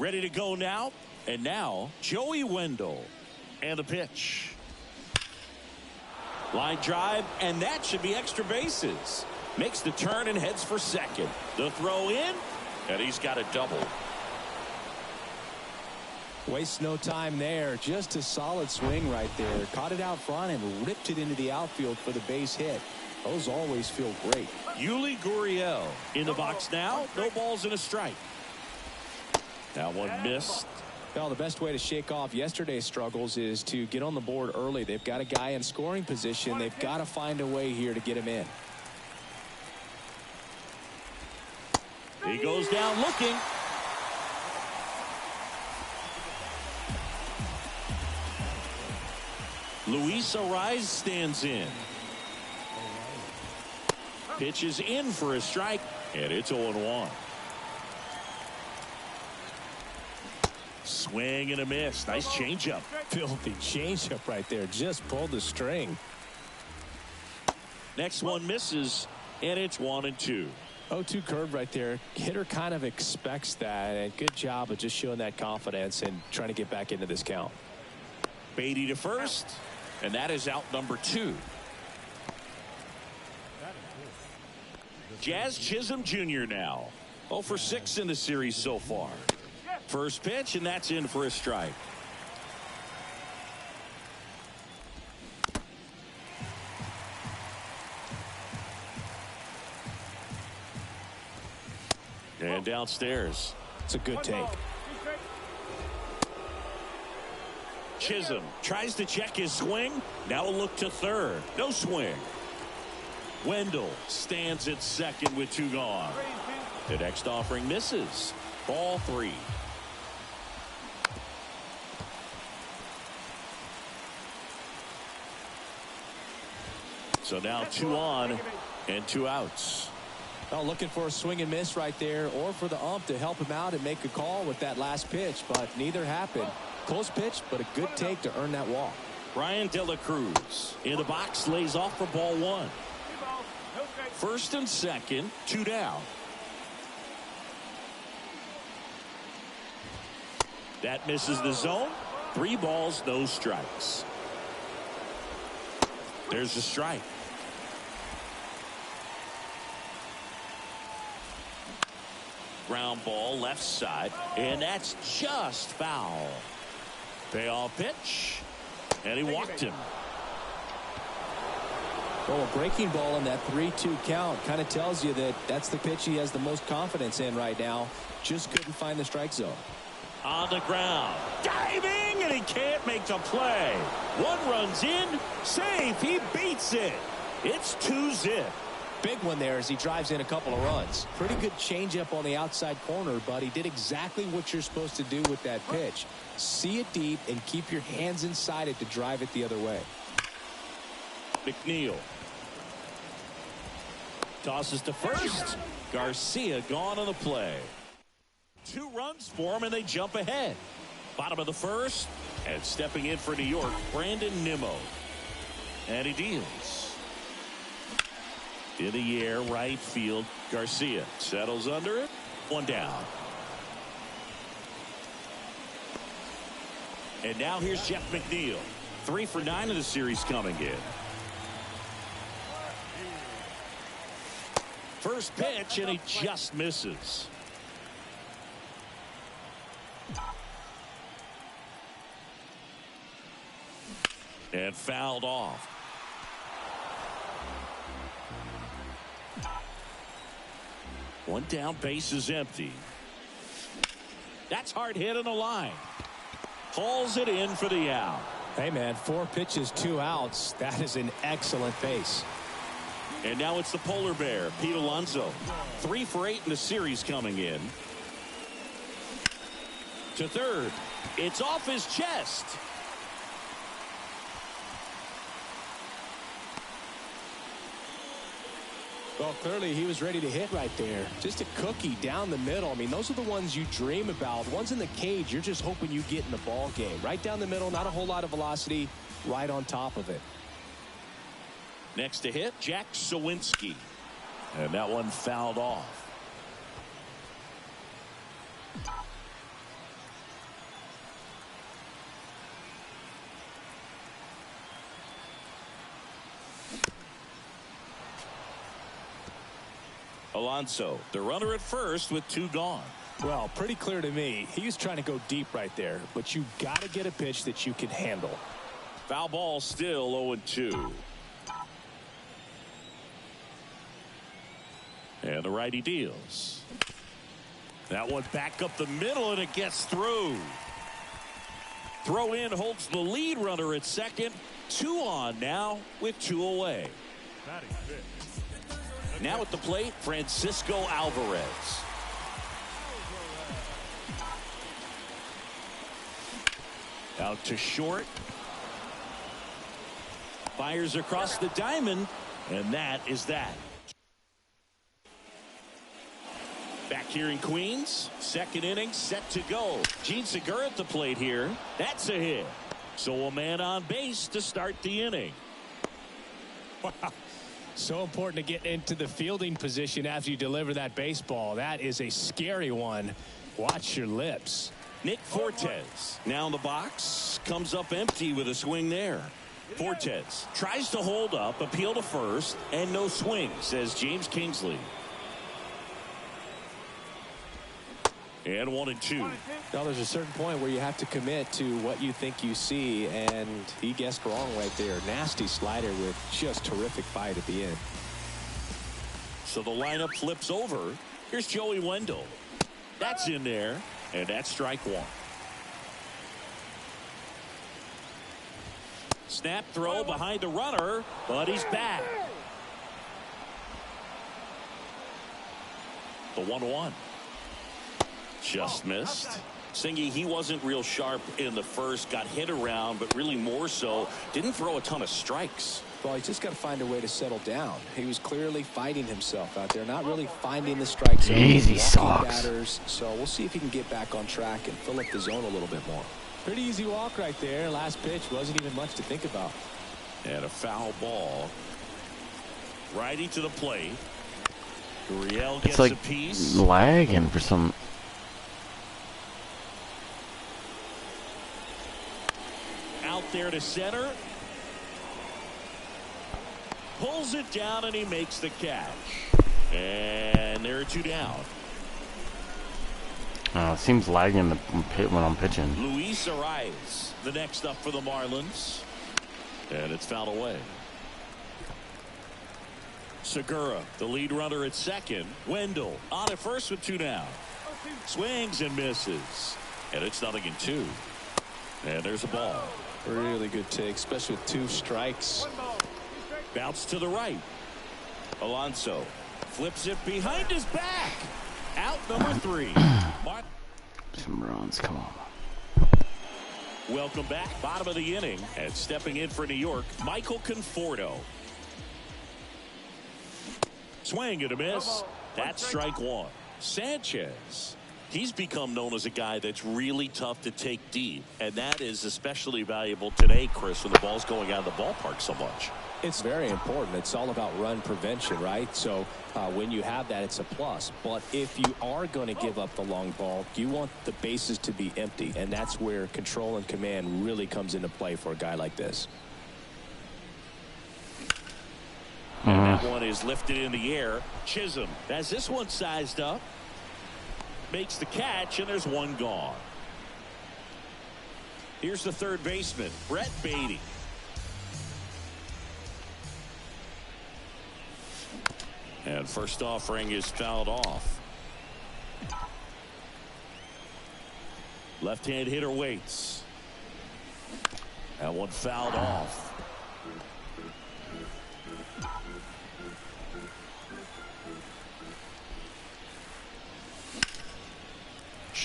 Ready to go now. And now, Joey Wendell. And the pitch. Line drive, and that should be extra bases. Makes the turn and heads for second. The throw in, and he's got a double. Wastes no time there. Just a solid swing right there. Caught it out front and ripped it into the outfield for the base hit. Those always feel great. Yuli Gurriel in the box now. No balls and a strike. That one missed. Well, the best way to shake off yesterday's struggles is to get on the board early. They've got a guy in scoring position. They've got to find a way here to get him in. He goes down looking. Luis Arraez stands in. Pitches in for a strike, and it's 0-1. Swing and a miss. Nice changeup. Filthy changeup right there. Just pulled the string. Next one misses, and it's 1-2. 0-2 curve right there. Hitter kind of expects that, and good job of just showing that confidence and trying to get back into this count. Beatty to first, and that is out number 2. Jazz Chisholm Jr. now. 0 for 6 in the series so far. First pitch, and that's in for a strike. And downstairs. It's a good take. Chisholm tries to check his swing. Now a look to third. No swing. Wendell stands at second with 2 gone. The next offering misses. Ball 3. So now 2 on and 2 outs. Well, looking for a swing and miss right there, or for the ump to help him out and make a call with that last pitch, but neither happened. Close pitch, but a good take to earn that walk. Brian De La Cruz in the box, lays off for ball 1. First and second, 2 down. That misses the zone. 3 balls, no strikes. There's a strike. Ground ball left side, and that's just foul. Payoff pitch, and he walked him. Well, a breaking ball in that 3-2 count kind of tells you that that's the pitch he has the most confidence in right now. Just couldn't find the strike zone. On the ground, diving, and he can't make the play. 1 runs in, safe, he beats it. It's 2-zip. Big one there as he drives in a couple of runs. Pretty good changeup on the outside corner, but he did exactly what you're supposed to do with that pitch. See it deep and keep your hands inside it to drive it the other way. McNeil tosses to first. Garcia gone on the play. 2 runs for him, and they jump ahead. Bottom of the first, and stepping in for New York, Brandon Nimmo. And he deals. In the air, right field. Garcia settles under it. 1 down. And now here's Jeff McNeil. 3 for 9 of the series coming in. First pitch, and he just misses. And fouled off. One down, base is empty. That's hard hit on the line. Hauls it in for the out. Hey, man, 4 pitches, 2 outs. That is an excellent pace. And now it's the polar bear, Pete Alonso. 3 for 8 in the series coming in. To third. It's off his chest. Well, clearly he was ready to hit right there. Just a cookie down the middle. I mean, those are the ones you dream about. The ones in the cage, you're just hoping you get in the ball game. Right down the middle, not a whole lot of velocity, right on top of it. Next to hit, Jack Sawinski. And that one fouled off. Alonso, the runner at first with 2 gone. Well, pretty clear to me. He was trying to go deep right there, but you got to get a pitch that you can handle. Foul ball, still 0-2. And the righty deals. That one back up the middle, and it gets through. Throw in holds the lead runner at second. 2 on now with 2 away. Now at the plate, Francisco Alvarez. Out to short. Fires across the diamond, and that is that. Back here in Queens, second inning set to go. Gene Segura at the plate here. That's a hit. So a man on base to start the inning. Wow. So important to get into the fielding position after you deliver that baseball. That is a scary one. Watch your lips. Nick Fortes now in the box, comes up empty with a swing there. Fortes tries to hold up, appeal to first, and no swing, says James Kingsley. And 1-2. Now there's a certain point where you have to commit to what you think you see, and he guessed wrong right there. Nasty slider with just terrific bite at the end. So the lineup flips over. Here's Joey Wendell. That's in there, and that's strike 1. Snap throw behind the runner, but he's back. The 1-1. Just missed. Singy, he wasn't real sharp in the first, got hit around, but really more so, didn't throw a ton of strikes. Well, he's just got to find a way to settle down. He was clearly fighting himself out there, not really finding the strike zone. Easy socks. Batters, so we'll see if he can get back on track and fill up the zone a little bit more. Pretty easy walk right there. Last pitch wasn't even much to think about. And a foul ball. Righty to the plate. Gurriel gets like a piece. Lagging for some. Out there to center. Pulls it down and he makes the catch. And there are 2 down. It seems lagging in the pit when I'm pitching. Luis Arias, the next up for the Marlins. And it's fouled away. Segura, the lead runner at second. Wendell on at first with 2 down. Swings and misses. And it's 0-2. And there's a ball. Really good take, especially with 2 strikes. Bounce to the right. Alonso flips it behind his back. Out number 3. Some runs, come on. Welcome back. Bottom of the inning. And stepping in for New York, Michael Conforto. Swing and a miss. That's strike 1. Sanchez. He's become known as a guy that's really tough to take deep. And that is especially valuable today, Chris, when the ball's going out of the ballpark so much. It's very important. It's all about run prevention, right? So when you have that, it's a plus. But if you are going to give up the long ball, you want the bases to be empty. And that's where control and command really comes into play for a guy like this. And that one is lifted in the air. Chisholm has this one sized up. Makes the catch, and there's 1 gone. Here's the third baseman, Brett Beatty. And first offering is fouled off. Left-hand hitter waits. That one fouled off.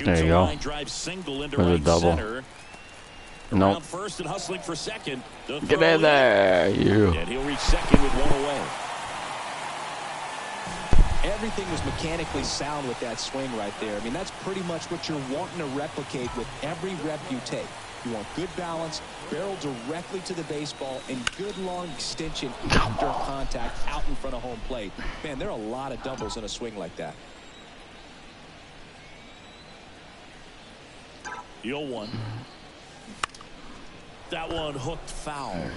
There you go. Line drive single into With a right double. center. Nope. Around first and hustling for second. Get in there, you. And he'll reach second with 1 away. Everything was mechanically sound with that swing right there. I mean, that's pretty much what you're wanting to replicate with every rep you take. You want good balance, barrel directly to the baseball, and good long extension after contact out in front of home plate. Man, there are a lot of doubles in a swing like that. 0-1. That one hooked foul.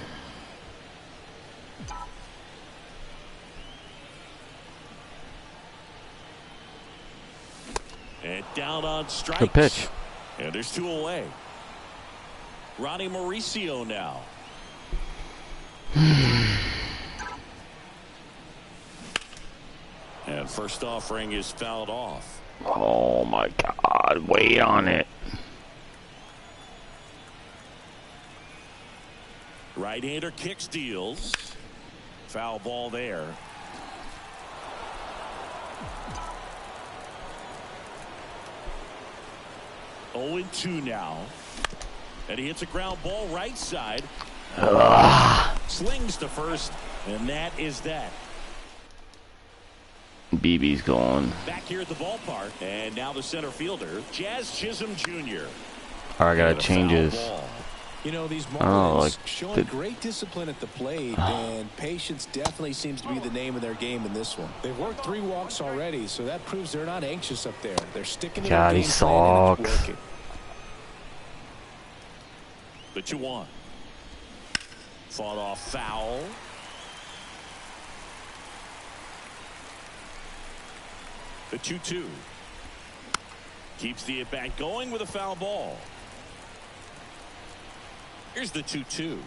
And down on strikes. Good pitch. And there's 2 away. Ronnie Mauricio now. And first offering is fouled off. Oh my God. Wait on it. Right-hander kicks, deals. Foul ball there. Oh, 0-2 now. And he hits a ground ball right side. Slings to first, and that is that. BB's going. Back here at the ballpark, and now the center fielder, Jazz Chisholm Jr. All right, I gotta change his. You know, these Marlins like showing great discipline at the plate, and patience definitely seems to be the name of their game in this one. They've worked 3 walks already, so that proves they're not anxious up there. They're sticking to God, their he game plan, and it's sucks. working. The 2-1. Fought off foul. The 2-2. Keeps the at-bat going with a foul ball. Here's the 2-2.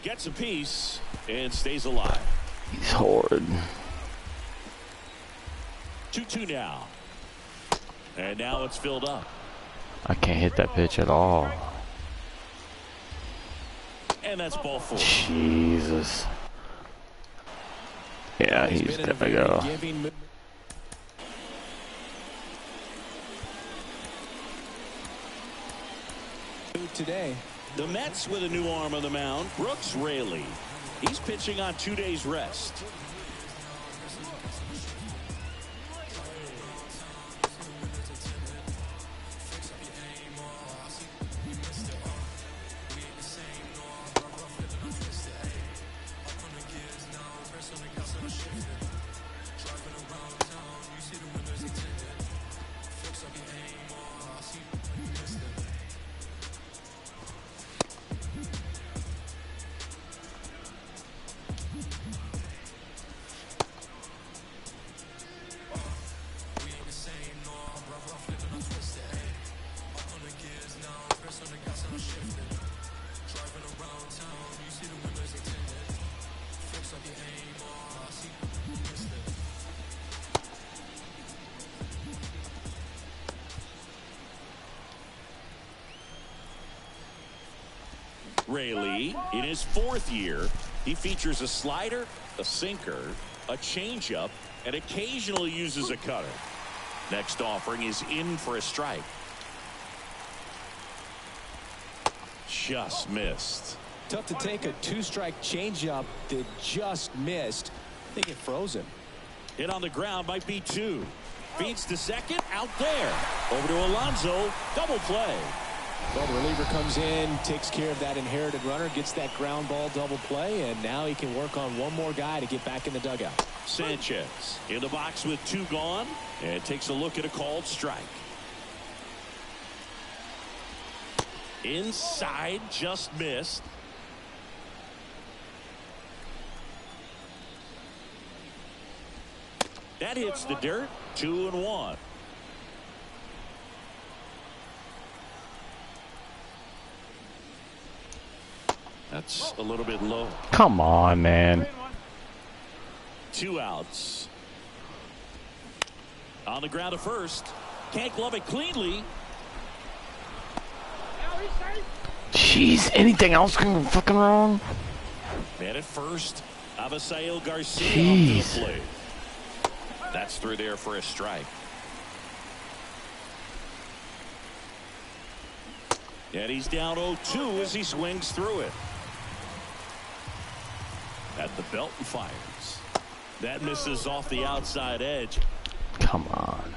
Gets a piece and stays alive. He's horrid. 2-2 now. And now it's filled up. I can't hit that pitch at all. And that's ball 4. Jesus. Yeah, he's gotta go. Today. The Mets with a new arm on the mound, Brooks Raley. He's pitching on 2 days rest. Raley, in his 4th year, he features a slider, a sinker, a changeup, and occasionally uses a cutter. Next offering is in for a strike. Just missed. Tough to take a 2-strike changeup that just missed. I think it froze him. Hit on the ground might be 2. Feeds to second, out there. Over to Alonso, double play. Well, the reliever comes in, takes care of that inherited runner, gets that ground ball double play, and now he can work on one more guy to get back in the dugout. Sanchez in the box with 2 gone, and takes a look at a called strike. Inside, just missed. That hits the dirt. 2-1. That's a little bit low. Come on, man. 2 outs. On the ground at first. Can't glove it cleanly. Jeez, anything else can go fucking wrong? Man at first. Avisail Garcia Jeez. off to the plate. That's through there for a strike. And he's down 0-2 as he swings through it. At the belt and fires. That misses off the outside edge. Come on.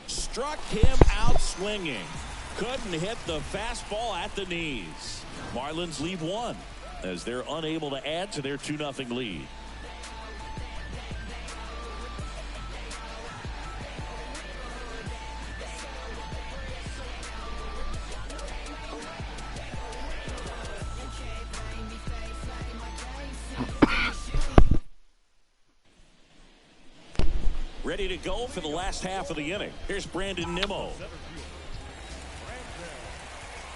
Struck him out swinging. Couldn't hit the fastball at the knees. Marlins lead 1 as they're unable to add to their 2-0 lead. Ready to go for the last half of the inning. Here's Brandon Nimmo.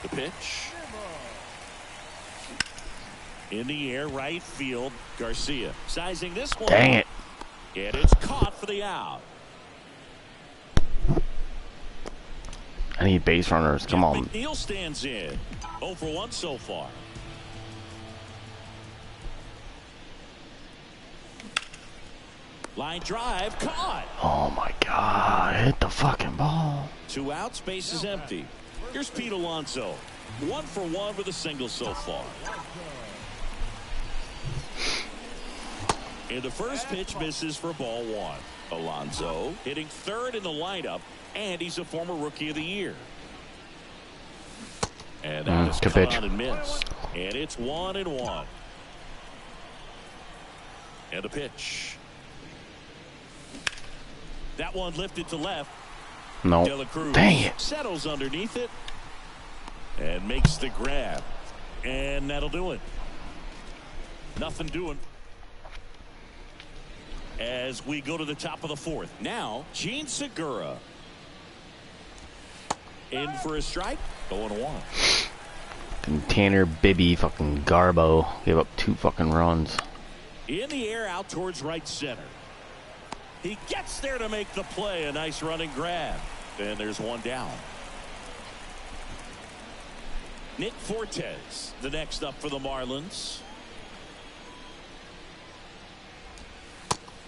The pitch. In the air, right field, Garcia. Sizing this one. Dang it. And it's caught for the out. I need base runners. Come on. McNeil stands in. 0 for 1 so far. Line drive, caught. Oh my God. Hit the fucking ball. 2 outs, base is empty. Here's Pete Alonso. 1 for 1 with a single so far. And the first pitch misses for ball 1. Alonso hitting third in the lineup, and he's a former Rookie of the Year. And that is good cut pitch. on and missed. And it's 1-1. And the pitch. That one lifted to left. No. De La Cruz Dang it. settles underneath it and makes the grab. And that'll do it. Nothing doing. As we go to the top of the 4th. Now, Gene Segura. In for a strike. 0-1. Tanner Bibby fucking Garbo gave up 2 fucking runs. In the air out towards right center. He gets there to make the play. A nice running grab. And there's 1 down. Nick Fortes, the next up for the Marlins.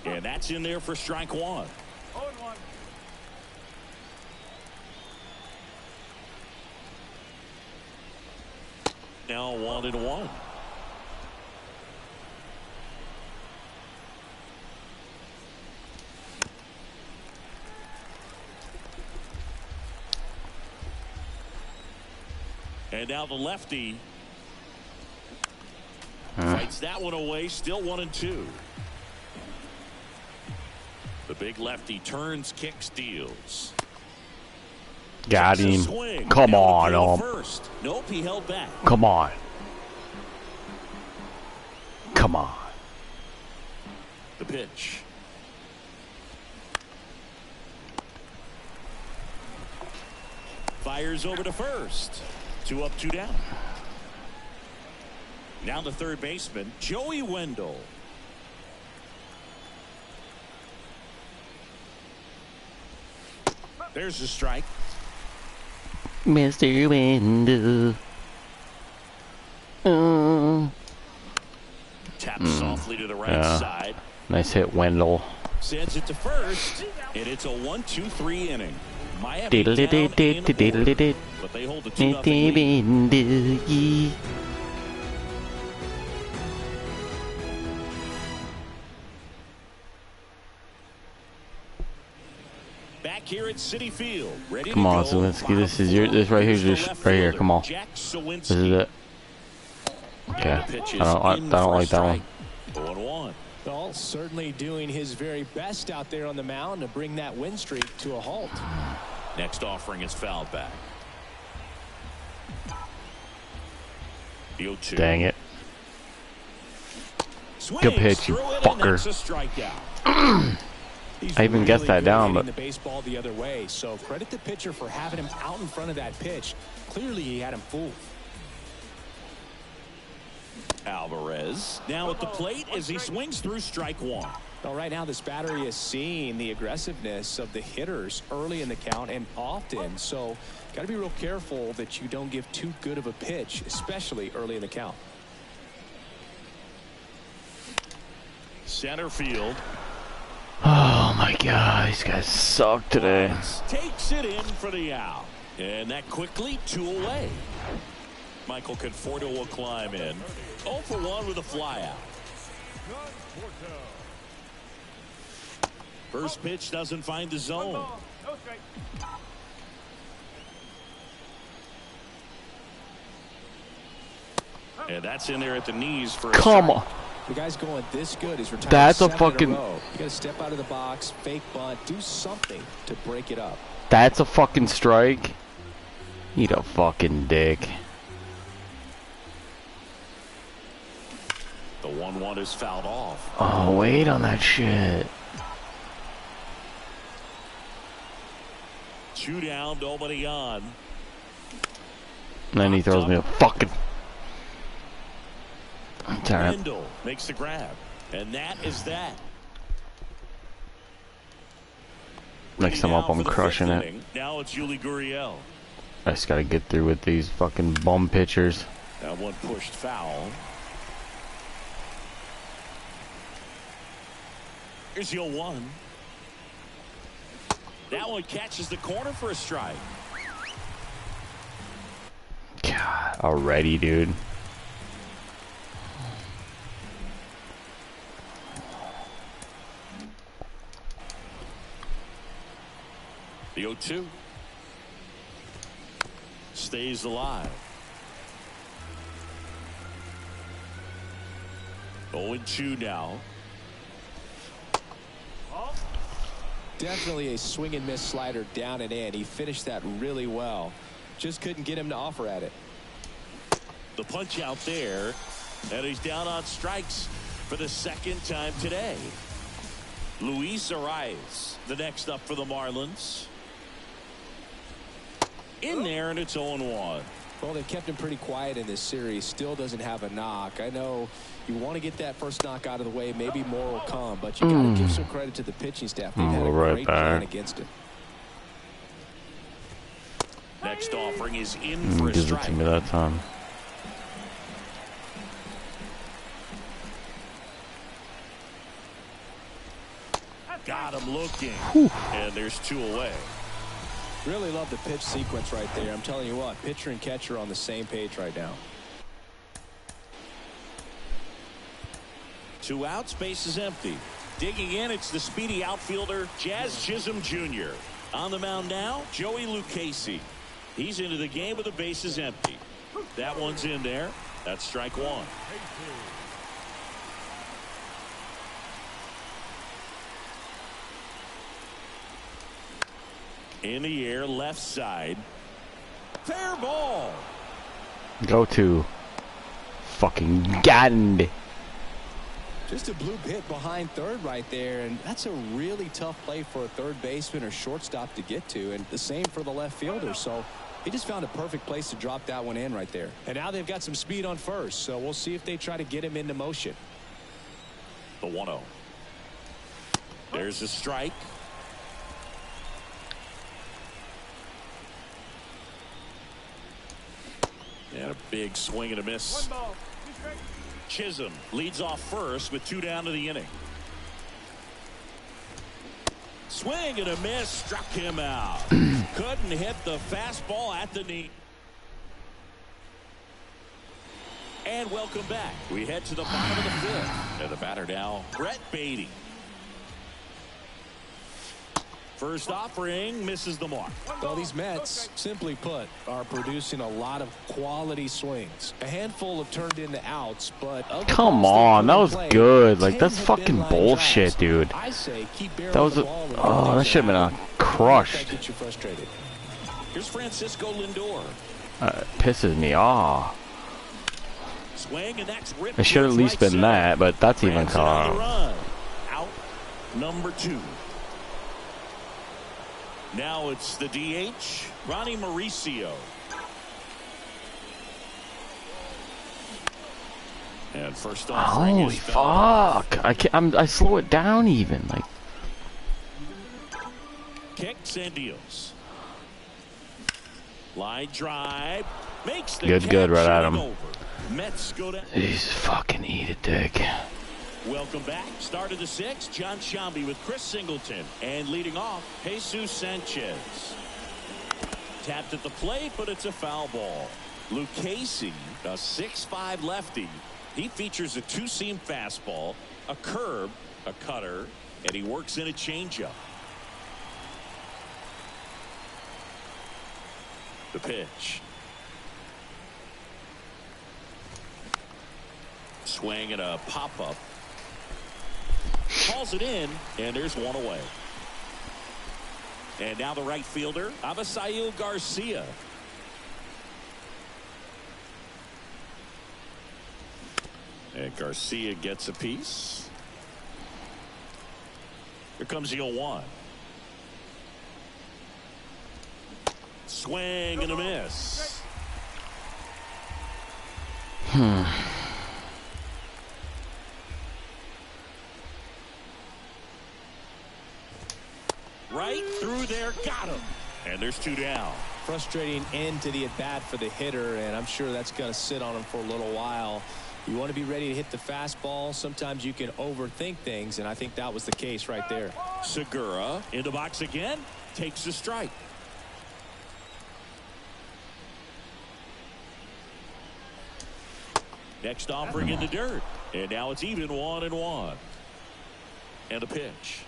And that's in there for strike 1. 0-1. Now 1-1. And now the lefty fights that one away. Still 1-2. The big lefty turns, kicks, deals. Got Takes a him. swing. Come Now on, to first. Nope, he held back. Come on. Come on. The pitch. Fires over to first. 2 up, 2 down. Now the third baseman, Joey Wendell. There's a strike. Mr. Window. Taps softly to the right side. Nice hit, Wendell. Sends it to first. And it's a 1-2-3 inning. Miami down in order, but they hold the 2-0 lead. Back here at Citi Field, ready Come to on, go. Zelensky. This is your. This right here is your. Right here. Come on. Jack This is it. Okay. I don't like that one. 0-1. Well, certainly doing his very best out there on the mound to bring that win streak to a halt. Next offering is fouled back. The 0-2. Dang it. Swings Good pitch, you through it, and fucker. that's a strikeout. I even guessed that down, but the baseball the other way. So credit the pitcher for having him out in front of that pitch. Clearly, he had him fooled. Alvarez now at the plate as he swings through strike 1. Well, right now this battery is seeing the aggressiveness of the hitters early in the count and often. So got to be real careful that you don't give too good of a pitch, especially early in the count. Center field. Oh my God, these guys suck today. Takes it in for the out. And that quickly 2 away. Michael Conforto will climb in. 0 for 1 with a fly out. First pitch doesn't find the zone. And that's in there at the knees for a Come strike. on. The guy's going this good. He's retired. That's a 7 in fucking- row. You got to step out of the box, fake bunt, do something to break it up. That's a fucking strike. Eat a fucking dick. The 1-1 is fouled off. Oh, wait on that shit. 2 down, nobody on. And then he throws me a fucking... Wendell makes the grab. And that is that. Next time up, I'm crushing it. Now it's Yuli Gurriel. I just gotta get through with these fucking bum pitchers. That one pushed foul. Here's 0-1. That one catches the corner for a strike. God, already, dude. The 0-2 stays alive. 0-2 now. Definitely a swing and miss slider down and in. He finished that really well. Just couldn't get him to offer at it. The punch out there, and he's down on strikes for the second time today. Luis Arias, the next up for the Marlins. In there, and it's 0-1. Well, they've kept him pretty quiet in this series. Still doesn't have a knock. I know you want to get that first knock out of the way. Maybe more will come, but you got to give some credit to the pitching staff. They've had a great plan against it. Next offering is in for a Gives strike. it to me that time. Got him looking. And there's 2 away. Really love the pitch sequence right there. I'm telling you what, pitcher and catcher on the same page right now. 2 outs, base is empty. Digging in, it's the speedy outfielder, Jazz Chisholm Jr. On the mound now, Joey Lucchesi. He's into the game with the bases empty. That one's in there. That's strike 1. In the air, left side. Fair ball. Go to fucking Gand. Just a bloop hit behind third right there, and that's a really tough play for a third baseman or shortstop to get to, and the same for the left fielder. So he just found a perfect place to drop that one in right there. And now they've got some speed on first, so we'll see if they try to get him into motion. The 1-0. There's a strike. And a big swing and a miss. Chisholm leads off first with 2 down to the inning. Swing and a miss, struck him out. Couldn't hit the fastball at the knee. And welcome back. We head to the bottom of the 5th. And the batter now, Brett Beatty. First offering misses the mark. Well, these Mets, simply put, are producing a lot of quality swings. A handful have turned into outs, but come on, that was good. Like, that's fucking bullshit, dude. I say keep that was a that should have been a crushed. That gets you frustrated. Here's Francisco Lindor. Pisses me off. Swing, and that's ripped. It should at least been that, but that's even caught. Out number 2. Now it's the DH, Ronnie Mauricio. And first offering Holy fuck! I slow it down even like. Kicks and deals. Line drive makes the good right at him. over. Mets go down. He's fucking eat a dick. Welcome back. Start of the 6th. John Sciambi with Chris Singleton. And leading off, Jesus Sanchez. Tapped at the plate, but it's a foul ball. Lucchesi, a 6'5" lefty. He features a 2-seam fastball, a curve, a cutter, and he works in a changeup. The pitch. Swing and a pop-up. Calls it in, and there's 1 away. And now the right fielder, Avisail Garcia. And Garcia gets a piece. Here comes the 0-1. Swing and a miss. Right through there, got him. And there's 2 down. Frustrating end to the at-bat for the hitter, and I'm sure that's going to sit on him for a little while. You want to be ready to hit the fastball. Sometimes you can overthink things, and I think that was the case right there. Segura in the box again, takes a strike. Next offering in the dirt, and now it's even 1-1. And a pitch.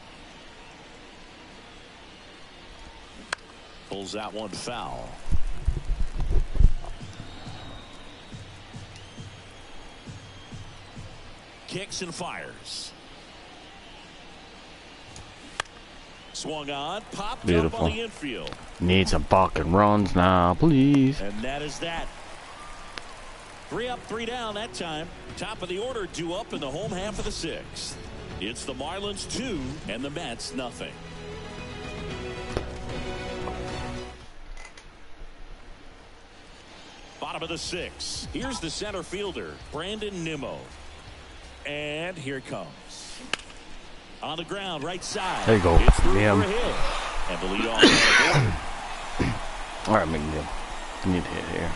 Pulls that one foul. Kicks and fires. Swung on, popped up on the infield. Need some fucking runs now, please. And that is that. 3 up, 3 down that time. Top of the order due up in the home half of the 6th. It's the Marlins 2 and the Mets nothing. Bottom of the 6th. Here's the center fielder, Brandon Nimmo. And here it comes. On the ground, right side. There you go. It's through Damn. for a hit. And the lead off on the board. All right, McNeil. You need to hit here.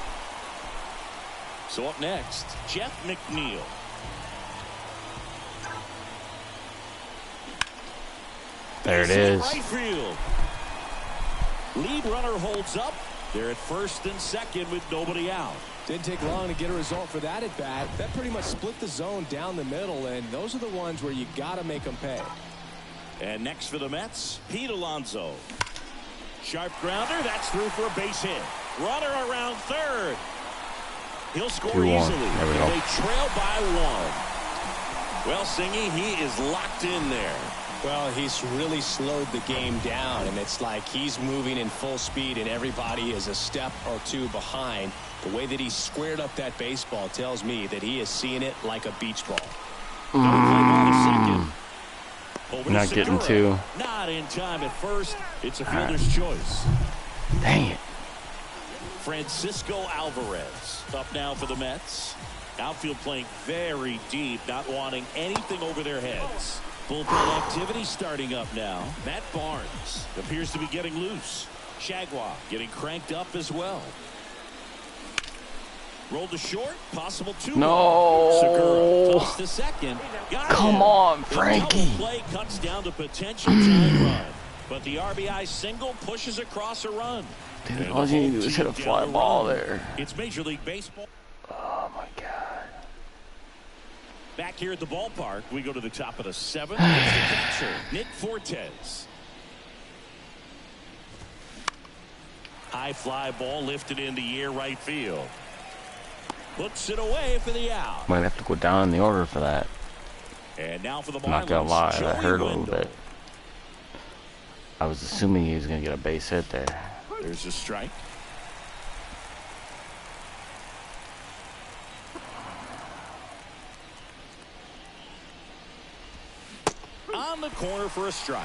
So up next, Jeff McNeil. There it is. Right field. Lead runner holds up. They're at first and second with nobody out. Didn't take long to get a result for that at bat. That pretty much split the zone down the middle, and those are the ones where you got to make them pay. And next for the Mets, Pete Alonso. Sharp grounder, that's through for a base hit. Runner around third. He'll score 2-1. easily. There we go. They trail by 1. Well, Singy, he is locked in there. Well, he's really slowed the game down, and it's like he's moving in full speed, and everybody is a step or 2 behind. The way that he squared up that baseball tells me that he is seeing it like a beach ball. Not getting 2. Not in time at first. It's a fielder's choice. Dang it. Francisco Alvarez up now for the Mets. Outfield playing very deep, not wanting anything over their heads. Bullpen activity starting up now. Matt Barnes appears to be getting loose. Shagwa getting cranked up as well. Rolled to short, possible 2. No. Segura tossed to second. Come on, Frankie. The play cuts down to potential tying run, but the RBI single pushes across a run. Dude, all you need to do is hit a fly ball there. It's Major League Baseball. Oh my God. Back here at the ballpark, we go to the top of the 7th. It's the catcher, Nick Fortes. High fly ball lifted in the air right field. Puts it away for the out. Might have to go down in the order for that. And now for the I'm not gonna lie, that hurt a little Wendell. bit. I was assuming he was gonna get a base hit there. There's a strike. On the corner for a strike.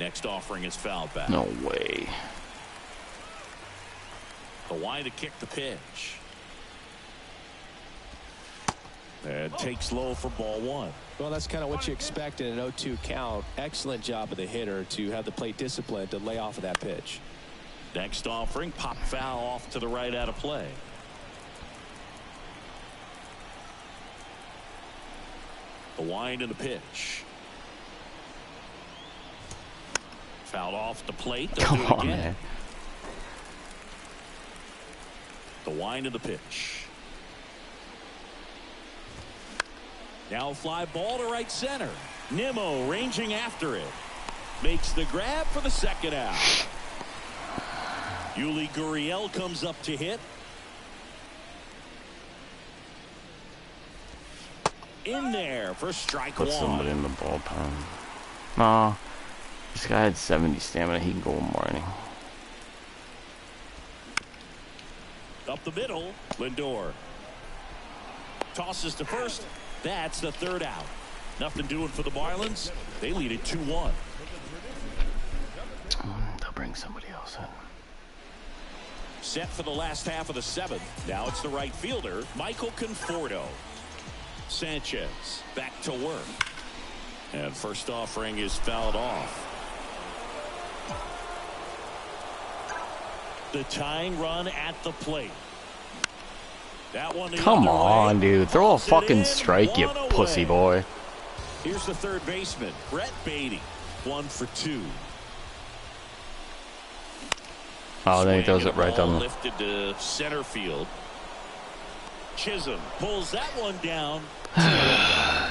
Next offering is fouled back. No way. The line to kick the pitch. And takes low for ball 1. Well, that's kind of what you expect in an 0-2 count. Excellent job of the hitter to have the plate discipline to lay off of that pitch. Next offering, pop foul off to the right out of play. The wind and the pitch. Fouled off the plate. They'll Come do it on, again. man. The wind and the pitch. Now a fly ball to right center. Nimmo ranging after it. Makes the grab for the second out. Yuli Gurriel comes up to hit. In there for strike Put 1. somebody in the bullpen. Nah. This guy had 70 stamina. He can go one more inning. Up the middle, Lindor tosses to first. That's the third out. Nothing doing for the Marlins. They lead it 2-1. They'll bring somebody else in. Set for the last half of the seventh. Now it's the right fielder, Michael Conforto. Sanchez back to work. And first offering is fouled off. The tying run at the plate. That one. Come on, dude. Throw a fucking strike, you pussy boy. Here's the third baseman, Brett Beatty. 1 for 2. Oh, then he throws it right down. Lifted to center field. Chisholm pulls that one down.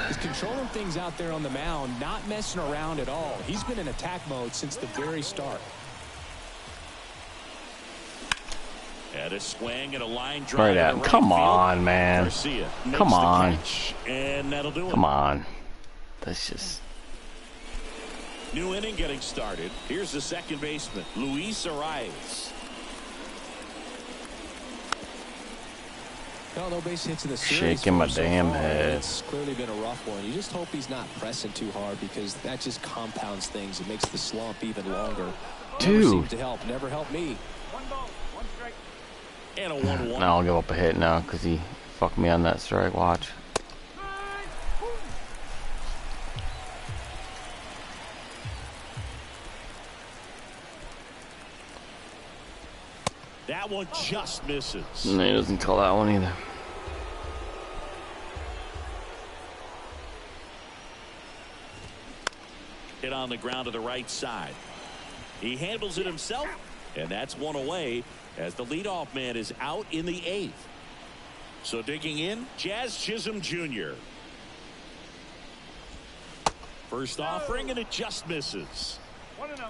He's controlling things out there on the mound, not messing around at all. He's been in attack mode since the very start. And a swing and a line drive. Right at. Come on, man. Come on. And that'll do it. Come on. That's just. New inning getting started. Here's the second baseman, Luis Arias. No base hits in the series. Shaking my so damn far. head. It's clearly been a rough one. You just hope he's not pressing too hard because that just compounds things. It makes the slump even longer. Dude. Never seems to help. Never helped me. 1 ball, 1 strike. And a 1-1. Now I'll give up a hit now because he fucked me on that strike. Watch. That one just misses. No, he doesn't call that one either. Hit on the ground to the right side. He handles it himself, and that's one away as the leadoff man is out in the 8th. So digging in, Jazz Chisholm Jr. First offering, and it just misses. 1-0.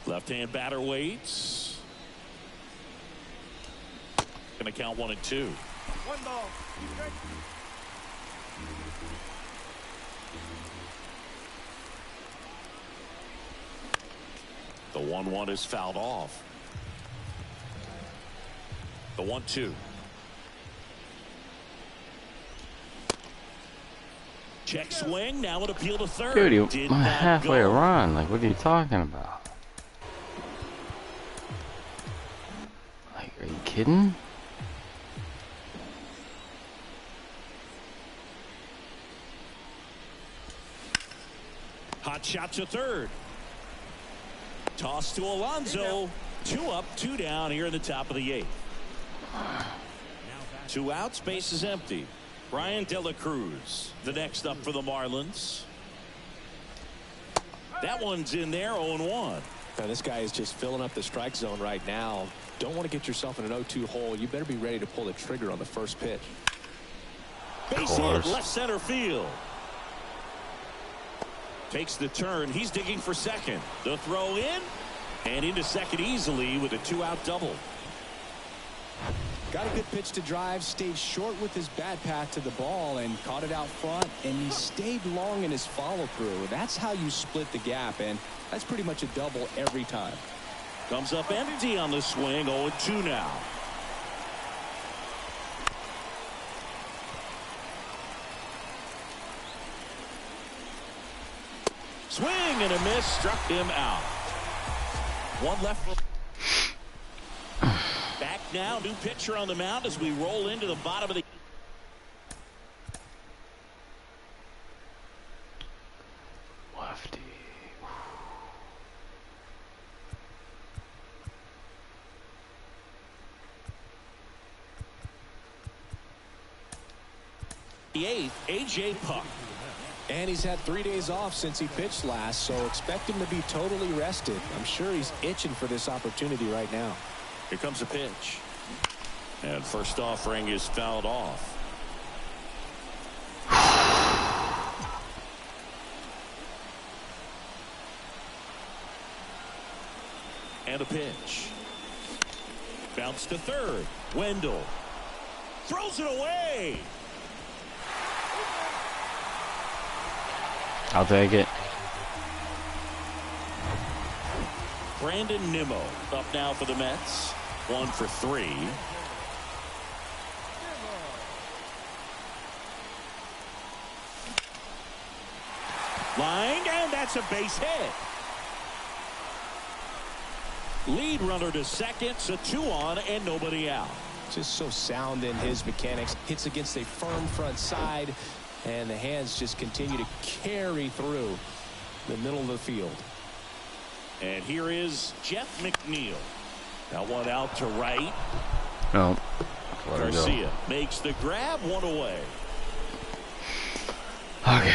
Left-hand batter waits. Going to count 1 and 2. 1 ball. The 1-1 is fouled off. The 1-2. Check swing. Now an appeal to third. Dude, you halfway around. Like, what are you talking about? Like, are you kidding? Hot shot to third. Toss to Alonso. 2 up, 2 down here in the top of the 8th. 2 outs, base is empty. Brian De La Cruz, the next up for the Marlins. That one's in there, 0-1. Now this guy is just filling up the strike zone right now. Don't want to get yourself in an 0-2 hole. You better be ready to pull the trigger on the first pitch. Base hit, left center field. Takes the turn. He's digging for second. The throw in and into second easily with a 2-out double. Got a good pitch to drive, stayed short with his bat path to the ball and caught it out front, and he stayed long in his follow through. That's how you split the gap, and that's pretty much a double every time. Comes up empty on the swing. 0-2 now. Swing and a miss, struck him out. 1 left. Back now, new pitcher on the mound as we roll into the bottom of the. Lefty. The 8th, A.J. Puck. And he's had 3 days off since he pitched last, so expect him to be totally rested. I'm sure he's itching for this opportunity right now. Here comes a pitch. And first offering is fouled off. And a pitch. Bounce to third. Wendell throws it away. I'll take it. Brandon Nimmo up now for the Mets. 1 for 3. Line, and that's a base hit. Lead runner to second, so 2 on and nobody out. Just so sound in his mechanics. Hits against a firm front side, and the hands just continue to carry through the middle of the field. And here is Jeff McNeil. That one out to right. No. Garcia makes the grab, 1 away. Okay.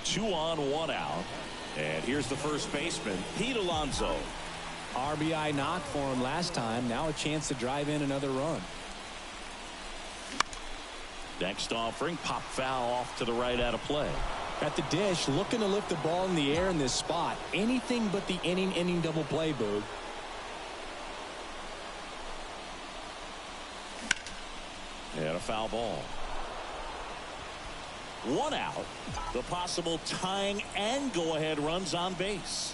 2 on, 1 out. And here's the first baseman, Pete Alonso. RBI knock for him last time. Now a chance to drive in another run. Next offering, pop foul off to the right, out of play. At the dish, looking to lift the ball in the air in this spot. Anything but the inning double play, Boog. And a foul ball. 1 out. The possible tying and go-ahead runs on base.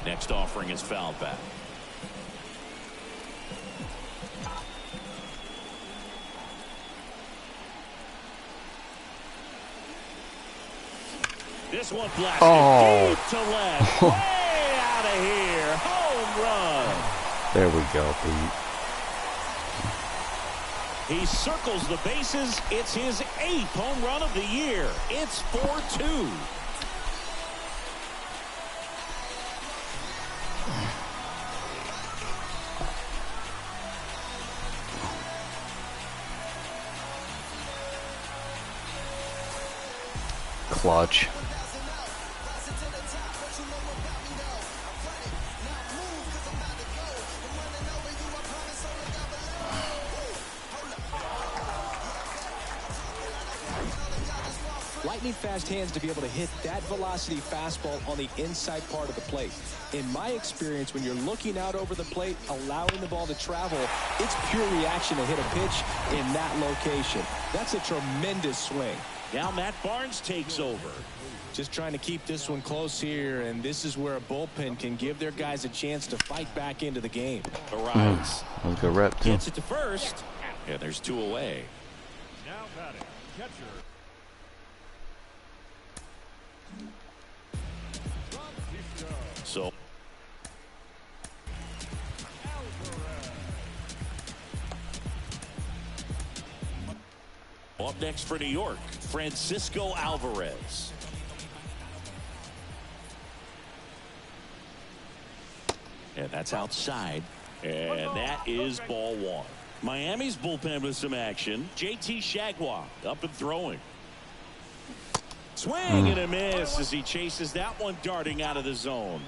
Next offering is fouled back. This one blasted deep to left. Way out of here. Home run. There we go, Pete. He circles the bases. It's his 8th home run of the year. It's 4-2. Clutch. Lightning fast hands to be able to hit that velocity fastball on the inside part of the plate. In my experience, when you're looking out over the plate, allowing the ball to travel, it's pure reaction to hit a pitch in that location. That's a tremendous swing. Now Matt Barnes takes over. Just trying to keep this one close here, and this is where a bullpen can give their guys a chance to fight back into the game. Arrives. That was a good rep, too. Gets it to first. And there's 2 away. Now batting, catcher. So up next for New York, Francisco Alvarez. And that's outside. And that is ball 1. Miami's bullpen with some action. JT Shagwa up and throwing. Swing and a miss as he chases that one darting out of the zone.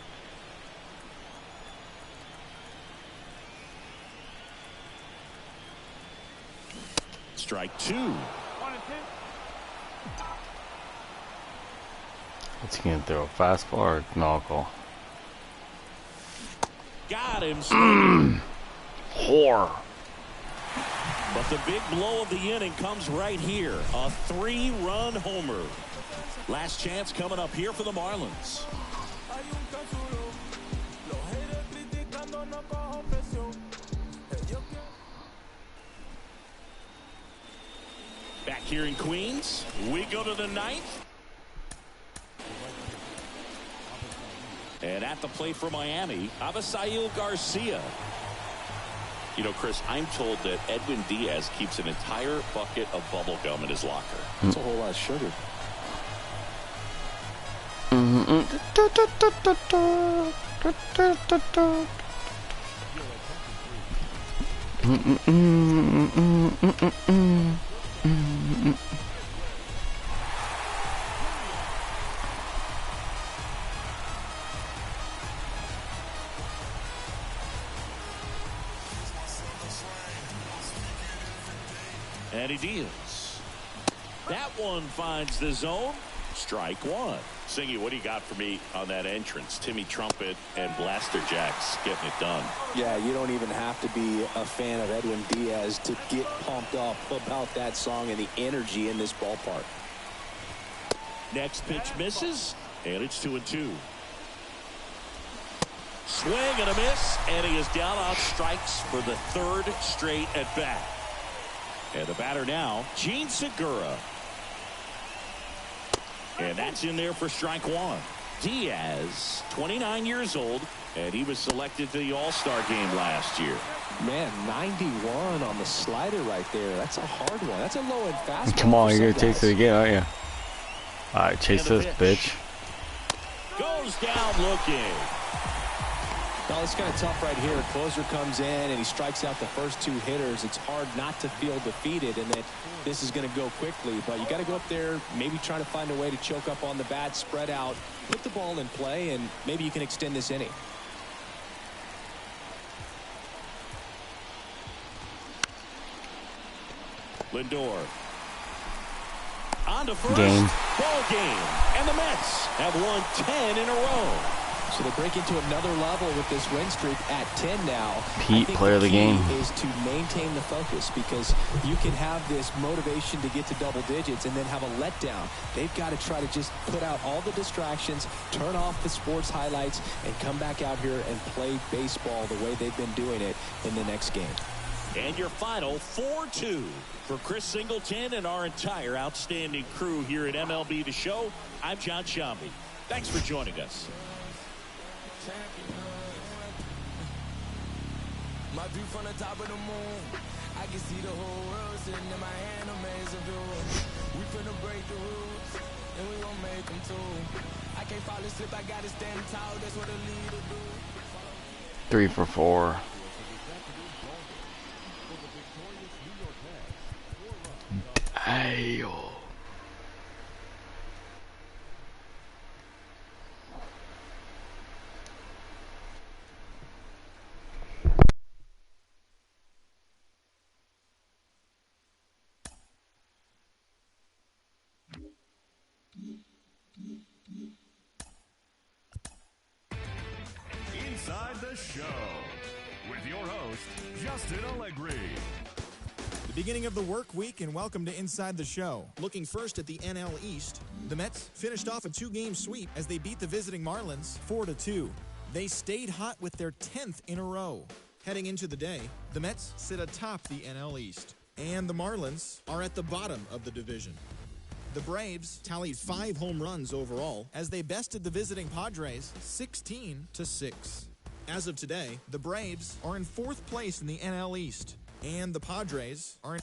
Strike 2. What's he gonna throw? Fastball or knuckle? Got him. Whore. But the big blow of the inning comes right here. A 3-run homer. Last chance coming up here for the Marlins. Back here in Queens, we go to the 9th. And at the plate for Miami, Avisail Garcia. You know, Chris, I'm told that Edwin Diaz keeps an entire bucket of bubble gum in his locker. That's a whole lot of sugar. And he deals. That one finds the zone. Strike 1. Singy, what do you got for me on that entrance? Timmy Trumpet and Blaster Jacks getting it done. Yeah, you don't even have to be a fan of Edwin Diaz to get pumped up about that song and the energy in this ballpark. Next pitch misses, and it's 2-2. Swing and a miss, and he is down on strikes for the third straight at bat. And the batter now, Gene Segura. And that's in there for strike one. Diaz, 29 years old, and he was selected to the All-Star game last year. Man, 91 on the slider right there. That's a hard one. That's a low-end fastball. Come on, you're going to chase it again, aren't you? All right, chase this, bitch. Goes down looking. Well, it's kind of tough right here. A closer comes in, and he strikes out the first two hitters. It's hard not to feel defeated, and that this is going to go quickly. But you got to go up there, maybe trying to find a way to choke up on the bat, spread out, put the ball in play, and maybe you can extend this inning. Lindor. On to first. Game. Ball game. And the Mets have won 10 in a row. So they break into another level with this win streak at 10 now. Pete, player of the game. Is to maintain the focus, because you can have this motivation to get to double digits and then have a letdown. They've got to try to just put out all the distractions, turn off the sports highlights, and come back out here and play baseball the way they've been doing it in the next game. And your final 4-2 for Chris Singleton and our entire outstanding crew here at MLB The Show. I'm John Shambi. Thanks for joining us. My view from the top of the moon, I can see the whole world sitting in my hand, amazing view. We finna break the rules, and we gon' make them too. I can't fall asleep, I gotta stand tall, that's what a leader do. 3 for 4. Ayo. Inside the Show with your host, Justin Allegri. The beginning of the work week, and welcome to Inside the Show. Looking first at the NL East, the Mets finished off a 2-game sweep as they beat the visiting Marlins 4-2. They stayed hot with their 10th in a row. Heading into the day, the Mets sit atop the NL East, and the Marlins are at the bottom of the division. The Braves tallied 5 home runs overall as they bested the visiting Padres 16-6. As of today, the Braves are in 4th place in the NL East, and the Padres are in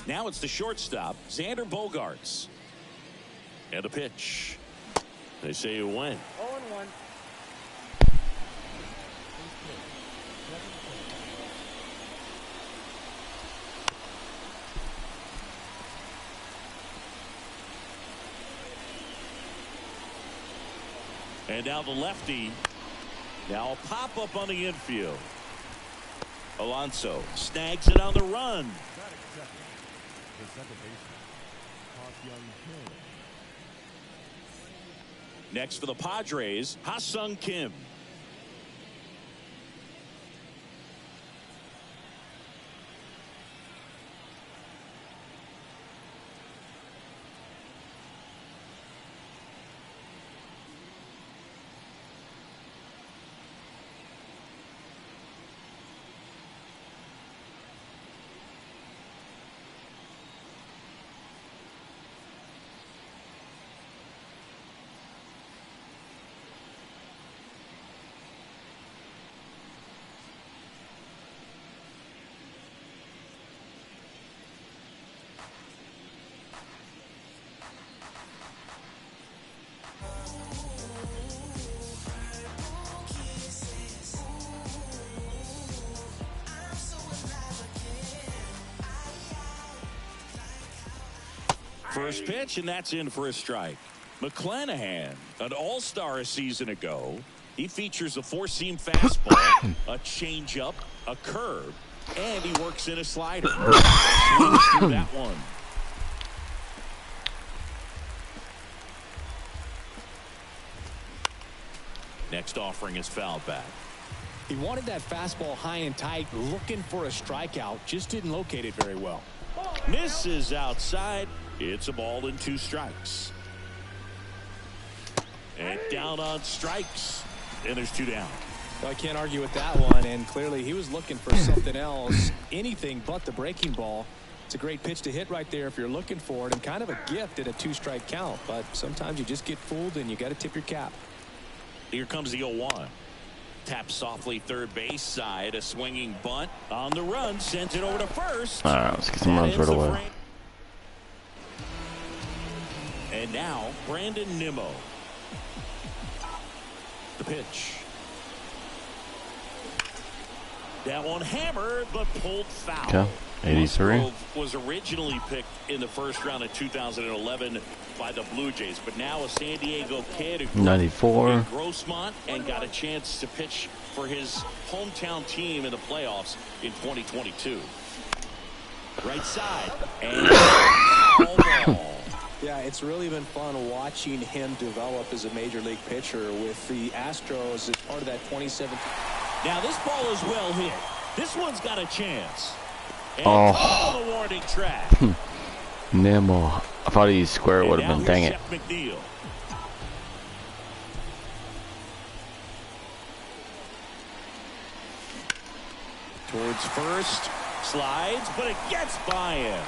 Now it's the shortstop, Xander Bogaerts. And a pitch. They say it went. 0-1. And now the lefty. Now a pop-up on the infield. Alonso snags it on the run. The second baseman, Ha-Seong Kim. Next for the Padres, Ha-Seong Kim. First pitch, and that's in for a strike. McClanahan, an all-star a season ago. He features a four-seam fastball, a changeup, a curve, and he works in a slider. Swings through that one. Next offering is fouled back. He wanted that fastball high and tight, looking for a strikeout. Just didn't locate it very well. Misses outside. It's a ball and 2 strikes. And down on strikes. And there's 2 down. Well, I can't argue with that one. And clearly he was looking for something else. Anything but the breaking ball. It's a great pitch to hit right there if you're looking for it. And kind of a gift at a 2-strike count. But sometimes you just get fooled and you got to tip your cap. Here comes the 0-1. Taps softly third base side. A swinging bunt on the run. Sends it over to first. All right, let's get some runs right away. And now Brandon Nimmo. The pitch. That one hammered but pulled foul. Okay. 83. Musgrove was originally picked in the first round of 2011 by the Blue Jays, but now a San Diego kid who 94. in Grossmont and got a chance to pitch for his hometown team in the playoffs in 2022. Right side and foul ball. Yeah, it's really been fun watching him develop as a major league pitcher with the Astros as part of that 2017. Now this ball is well hit. This one's got a chance. And oh, the warning track. Nimmo. I thought he square would have been. Dang it. McNeil. Towards first, slides, but it gets by him.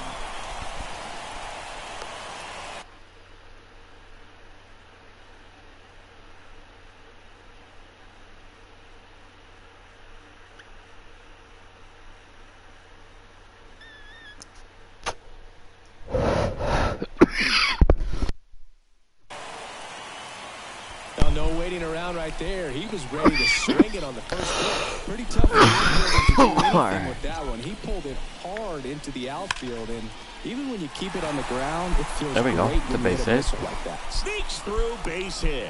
Right there, he was ready to swing it on the first pitch. Pretty tough to do anything with that one. He pulled it hard into the outfield, and even when you keep it on the ground, it feels there we go. Great The base hit. Like that. Sneaks through, base hit.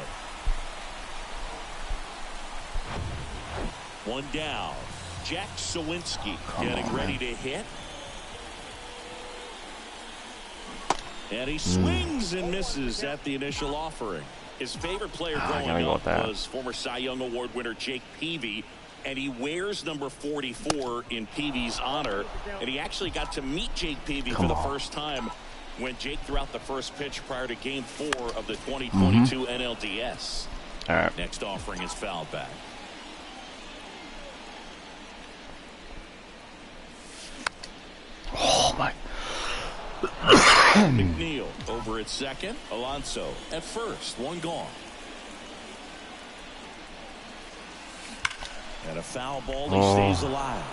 One down. Jack Sawinski getting ready to hit. And he swings and misses at the initial offering. His favorite player growing up was former Cy Young Award winner Jake Peavy, and he wears number 44 in Peavy's honor. And he actually got to meet Jake Peavy for the first time when Jake threw out the first pitch prior to Game 4 of the 2022 NLDS. All right. Next offering is fouled back. Oh my. McNeil over at second. Alonso at first. One gone. And a foul ball. He stays alive.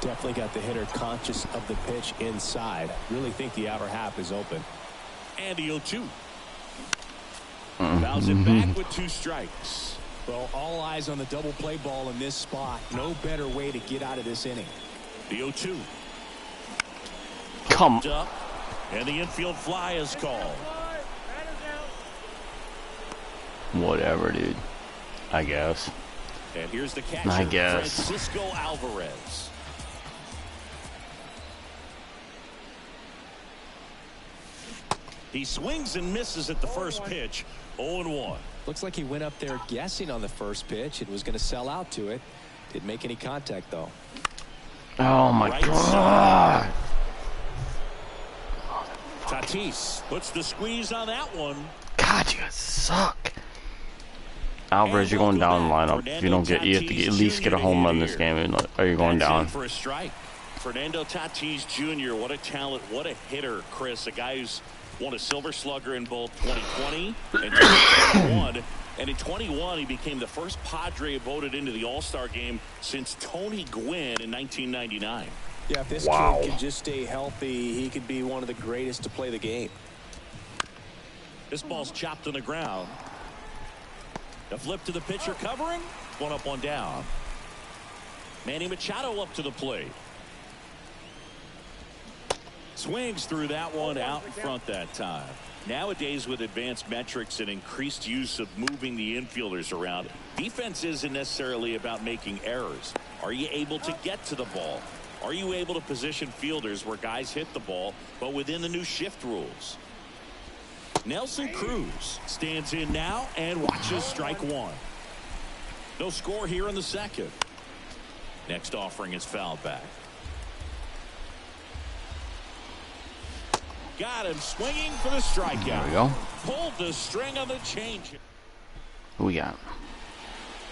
Definitely got the hitter conscious of the pitch inside. Really think the outer half is open. And the 0-2. Fouls it back with 2 strikes. Well, all eyes on the double play ball in this spot. No better way to get out of this inning. The 0-2. Come up, and the infield fly is called. Whatever, dude. I guess. And here's the catcher, I guess. Francisco Alvarez. He swings and misses at the first pitch. 0-1. Looks like he went up there guessing on the first pitch and was going to sell out to it. Didn't make any contact, though. Oh, my God. Tatis puts the squeeze on that one. God, you guys suck. Alvarez, you're going down the lineup. If you don't get, you have to at least get a home run this game, or you're going down. For a strike. Fernando Tatis Jr., what a talent, what a hitter, Chris. A guy who's won a Silver Slugger in both 2020 and 2021. And in 21, he became the first Padre voted into the All-Star game since Tony Gwynn in 1999. Yeah, if this kid could just stay healthy, he could be one of the greatest to play the game. This ball's chopped on the ground. The flip to the pitcher covering. One up, one down. Manny Machado up to the plate. Swings through that one out in front that time. Nowadays, with advanced metrics and increased use of moving the infielders around, defense isn't necessarily about making errors. Are you able to get to the ball? Are you able to position fielders where guys hit the ball, but within the new shift rules? Nelson Cruz stands in now and watches strike one. No score here in the second. Next offering is fouled back. Got him swinging for the strikeout. There we go. Pulled the string on the change. Who we got?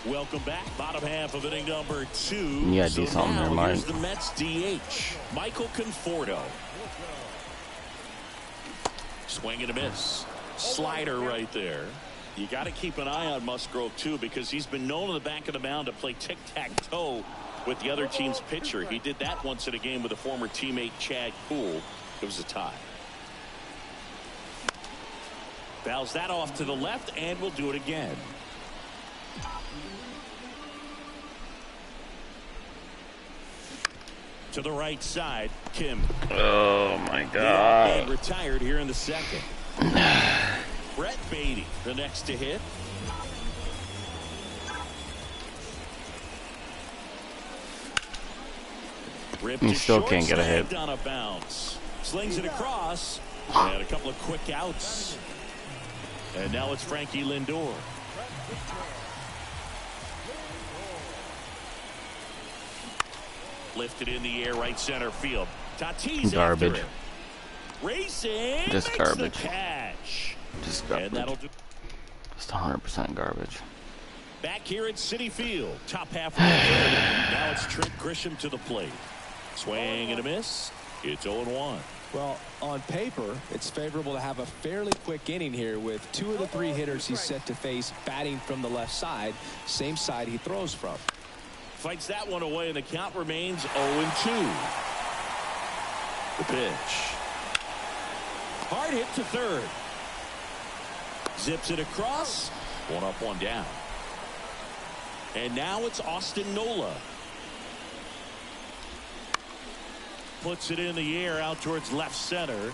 Welcome back. Bottom half of inning number 2. You gotta do something there, Mike. Here's the Mets DH, Michael Conforto. Swing and a miss. Slider right there. You got to keep an eye on Musgrove, too, because he's been known on the back of the mound to play tic-tac-toe with the other team's pitcher. He did that once in a game with a former teammate, Chad Poole. It was a tie. Fouls that off to the left, and we'll do it again. To the right side, Kim. Oh, my And God. retired here in the second. Brett Beatty, the next to hit. Ripped He to still short, can't get a hit. snagged on a bounce. Slings it across. And a couple of quick outs. And now it's Frankie Lindor. Lifted in the air, right center field. Tatis Garbage. after it. Racing. Just makes garbage. The catch. Just And that'll garbage. do. Just 100% garbage. Back here at Citi Field. Top half of the third. Now it's Trent Grisham to the plate. Swing and a miss. It's 0-1. Well, on paper, it's favorable to have a fairly quick inning here with 2 of the 3 hitters he's set to face batting from the left side, same side he throws from. Fights that one away, and the count remains 0-2. The pitch. Hard hit to third. Zips it across. One up, one down. And now it's Austin Nola. Puts it in the air out towards left center.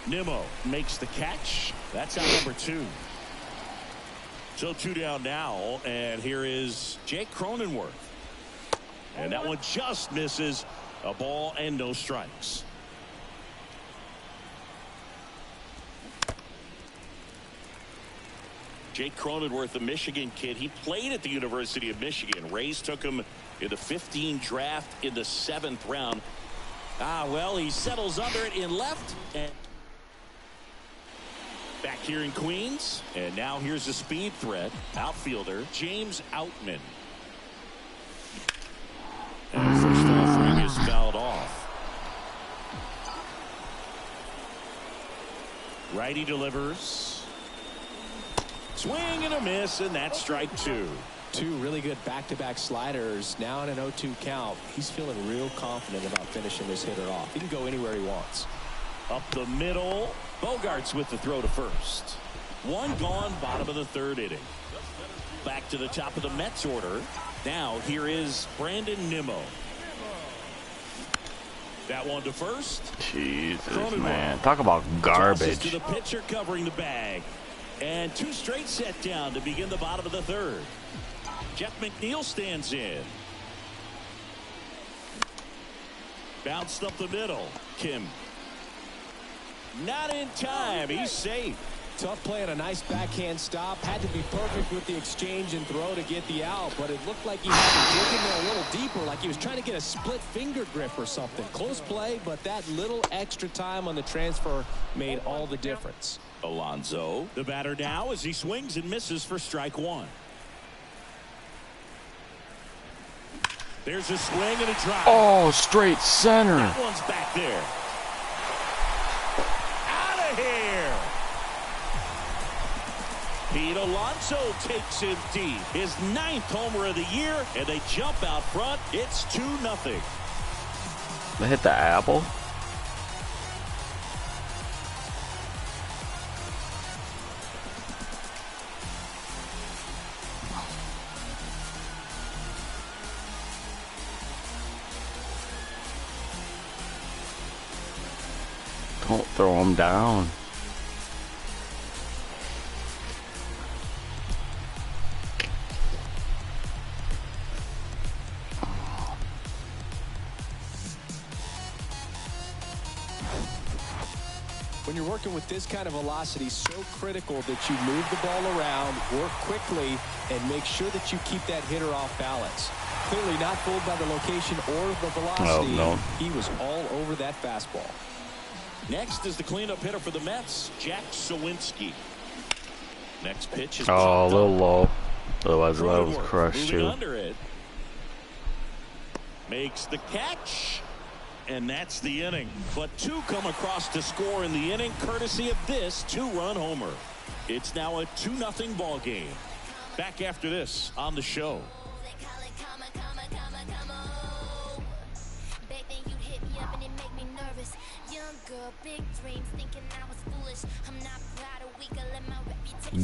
Nimmo makes the catch. That's out number 2. So 2 down now, and here is Jake Cronenworth. And that one just misses. A ball and no strikes. Jake Cronenworth, the Michigan kid, he played at the University of Michigan. Rays took him in the 15 draft in the 7th round. Well, he settles under it in left. And back here in Queens. And now here's a speed threat. Outfielder James Outman. And the first offering is fouled off. Righty delivers. Swing and a miss, and that's strike 2. 2 really good back-to-back sliders. Now in an 0-2 count. He's feeling real confident about finishing this hitter off. He can go anywhere he wants. Up the middle. Bogarts with the throw to first. 1 gone, bottom of the 3rd inning. Back to the top of the Mets order. Now here is Brandon Nimmo. That one to first. Jesus, man. Talk about garbage. To the pitcher covering the bag. And 2 straight set down to begin the bottom of the 3rd. Jeff McNeil stands in. Bounced up the middle. Kim. Not in time. He's safe. Tough play and a nice backhand stop. Had to be perfect with the exchange and throw to get the out, but it looked like he had to dig in there a little deeper, like he was trying to get a split finger grip or something. Close play, but that little extra time on the transfer made all the difference. Alonso, the batter now as he swings and misses for strike 1. There's a swing and a drive. Oh, straight center. That one's back there. Out of here. Pete Alonso takes him deep. His 9th homer of the year, and they jump out front. It's 2-0. They hit the apple. Don't throw him down. When you're working with this kind of velocity, so critical that you move the ball around, work quickly, and make sure that you keep that hitter off balance. Clearly not fooled by the location or the velocity. Oh, no. He was all over that fastball. Next is the cleanup hitter for the Mets, xxBODYCOUNTxx. Next pitch is Oh, a little low. Otherwise, that was Woodward crushed moving too. under it. Makes the catch. And that's the inning. But 2 come across to score in the inning, courtesy of this 2-run homer. It's now a 2-0 ball game. Back after this on the show.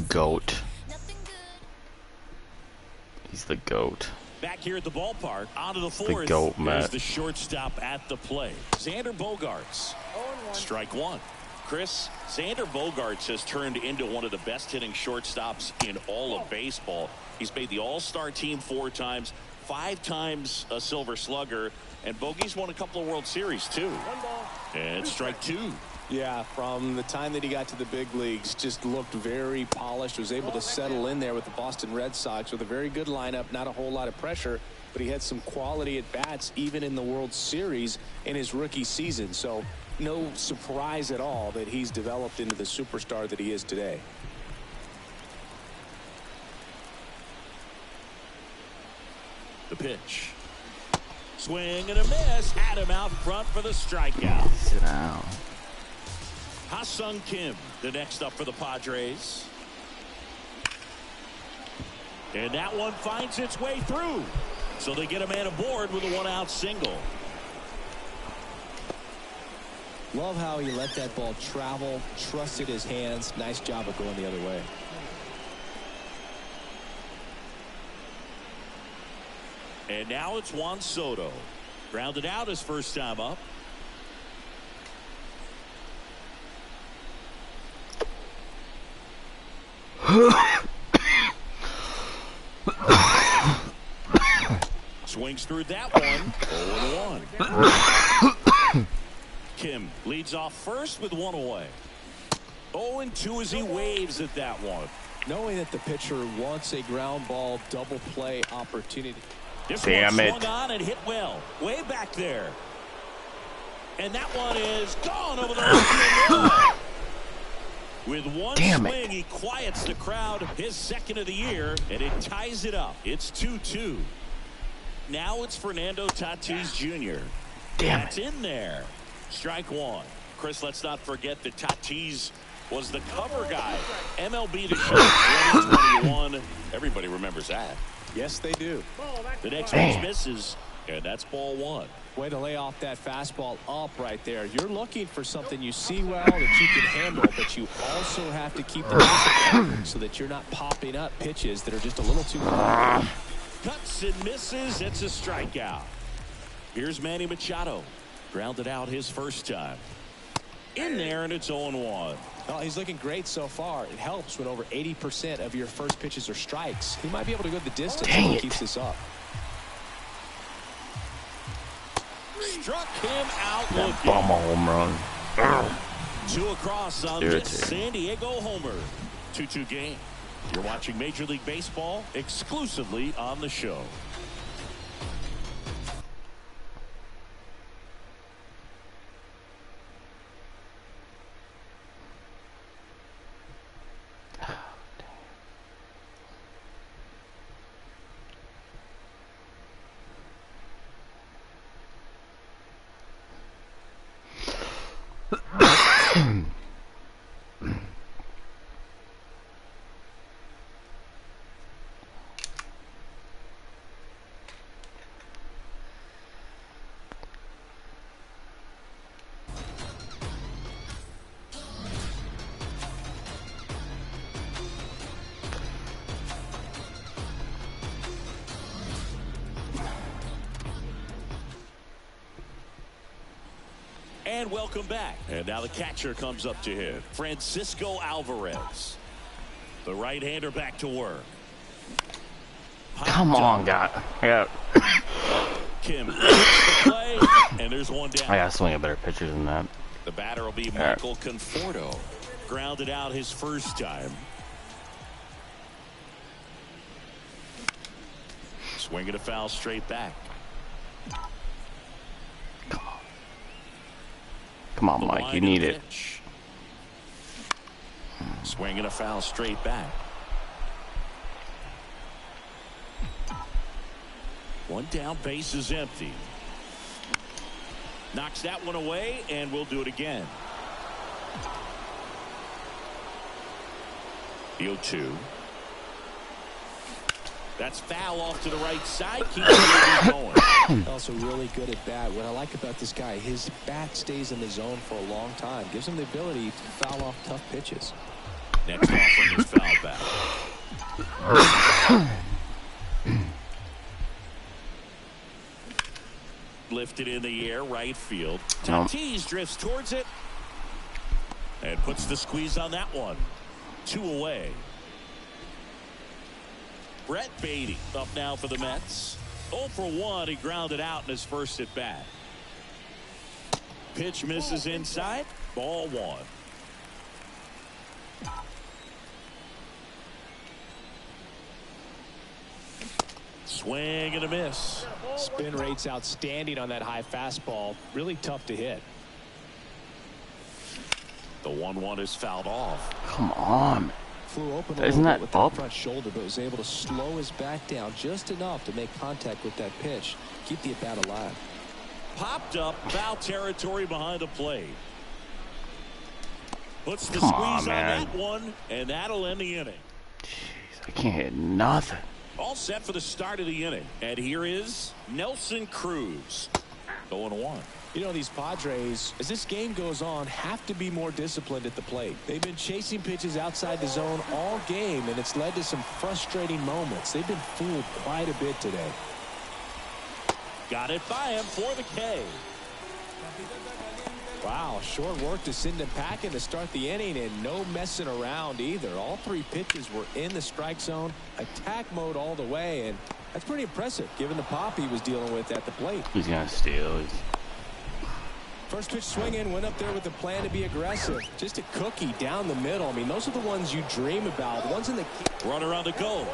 GOAT. He's the GOAT. Back here at the ballpark, onto the 4th. The GOAT, Matt. There's the shortstop at the plate. Xander Bogaerts. Strike 1. Chris, Xander Bogaerts has turned into one of the best hitting shortstops in all of baseball. He's made the All-Star team 4 times, 5 times a Silver Slugger, and Bogey's won a couple of World Series too. And strike 2. Yeah, from the time that he got to the big leagues, just looked very polished, was able to settle in there with the Boston Red Sox with a very good lineup, not a whole lot of pressure, but he had some quality at bats even in the World Series in his rookie season. So no surprise at all that he's developed into the superstar that he is today. The pitch. Swing and a miss. Had him out front for the strikeout. Sit down. Ha-Sung Kim, the next up for the Padres. And that one finds its way through. So they get a man aboard with a 1-out single. Love how he let that ball travel, trusted his hands. Nice job of going the other way. And now it's Juan Soto. Grounded out his first time up. Swings through that one. 0-1. Kim leads off first with 1 away. 0-2 as he waves at that one. Knowing that the pitcher wants a ground ball double play opportunity. This Damn one it. swung on and hit well. Way back there. And that one is gone over the left field. With one swing, he quiets the crowd, his 2nd of the year, and it ties it up. It's 2-2. Now it's Fernando Tatis Jr. That's in there. Strike 1. Chris, let's not forget that Tatis was the cover guy. MLB The Show 2021. Everybody remembers that. Yes, they do. The next pitch misses, and that's ball 1. Way to lay off that fastball up right there. You're looking for something you see well that you can handle, but you also have to keep the discipline so that you're not popping up pitches that are just a little too high. Cuts and misses. It's a strikeout. Here's Manny Machado. Grounded out his first time. in there, and it's 0-1. Well, he's looking great so far. It helps when over 80% of your first pitches are strikes. He might be able to go the distance if he keeps this up. Struck him out That looking. bomb a home run. 2 across on this San Diego homer. 2-2 game. You're watching Major League Baseball exclusively on the show. And welcome back. And now the catcher comes up to hit. Francisco Alvarez. The right-hander back to work. Come on, God. Yeah. Kim takes the play, and there's one down. I gotta swing a better pitcher than that. The batter will be Michael Conforto. Grounded out his first time. Swinging a foul straight back. Come on, Mike. You need it. Swinging a foul straight back. One down, base is empty. Knocks that one away, and we'll do it again. The 0-2. That's foul off to the right side. Keeps the going. Also really good at bat. What I like about this guy, his bat stays in the zone for a long time. Gives him the ability to foul off tough pitches. Next offering is foul back. Lifted in the air, right field. Tatis drifts towards it. And puts the squeeze on that one. 2 away. Brett Beatty up now for the Mets. 0 for 1. He grounded out in his first at bat. Pitch misses inside. Ball 1. Swing and a miss. Spin rate's outstanding on that high fastball. Really tough to hit. The 1-1 is fouled off. Come on. Flew open a Isn't little that bit with up? that front shoulder, but was able to slow his back down just enough to make contact with that pitch. Keep the at-bat alive. Popped up, foul territory behind the plate. Puts the Come squeeze on, on man. that one, and that'll end the inning. Jeez, I can't hit nothing. All set for the start of the inning. And here is Nelson Cruz. 0-1. You know, these Padres, as this game goes on, have to be more disciplined at the plate. They've been chasing pitches outside the zone all game, and it's led to some frustrating moments. They've been fooled quite a bit today. Got it by him for the K. Wow, short work to send him packing to start the inning, and no messing around either. All 3 pitches were in the strike zone, attack mode all the way, and that's pretty impressive given the pop he was dealing with at the plate. He's gonna steal. First pitch swinging, went up there with a plan to be aggressive. Just a cookie down the middle. I mean, those are the ones you dream about. The ones in the Runner on the go.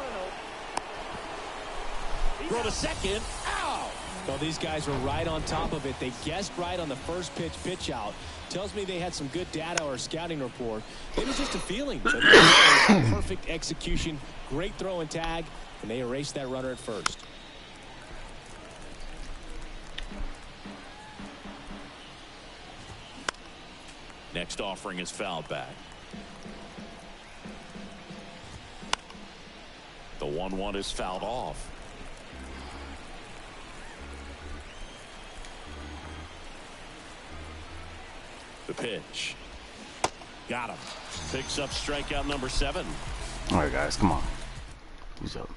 Throw to second. Ow! Well, these guys were right on top of it. They guessed right on the first pitch out. Tells me they had some good data or scouting report. It was just a feeling. But perfect execution, great throw and tag, and they erased that runner at first. Next offering is fouled back. The 1-1 is fouled off. The pitch. Got him. Picks up strikeout number 7. All right, guys, come on. Who's up?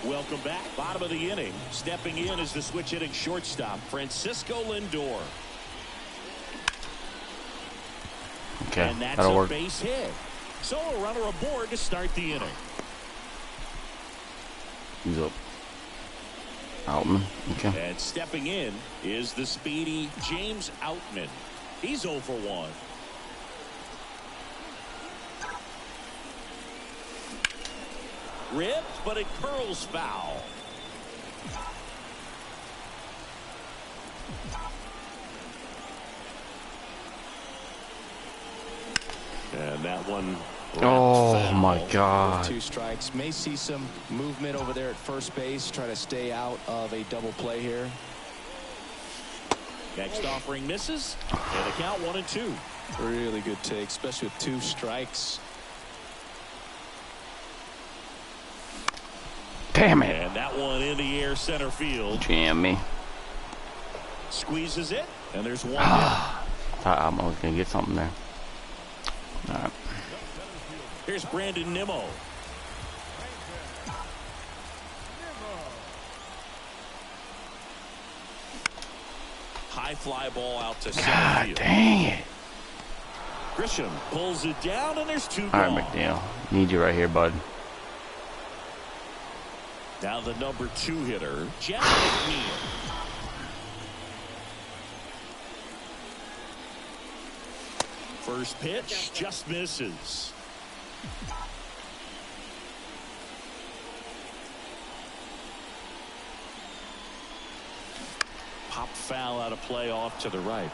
Welcome back. Bottom of the inning. Stepping in is the switch hitting shortstop, Francisco Lindor. Okay, and that's that'll a work. base hit. So a runner aboard to start the inning. He's up. Outman. Okay. And stepping in is the speedy James Outman. He's 0 for 1. Ripped, but it curls foul. And that one. Oh my God. 2 strikes. May see some movement over there at first base. Try to stay out of a double play here. Next offering misses. And the count 1-2. Really good take, especially with 2 strikes. Damn it. And that one in the air center field. Jam me. Squeezes it. And there's one. I'm always going to get something there. All right. Here's Brandon Nimmo. High fly ball out to center God field. dang it. Grisham pulls it down, and there's 2 All gone. right, McNeil. Need you right here, bud. Now the number 2 hitter, Jeff McNeil. First pitch just misses. Pop foul out of play off to the right.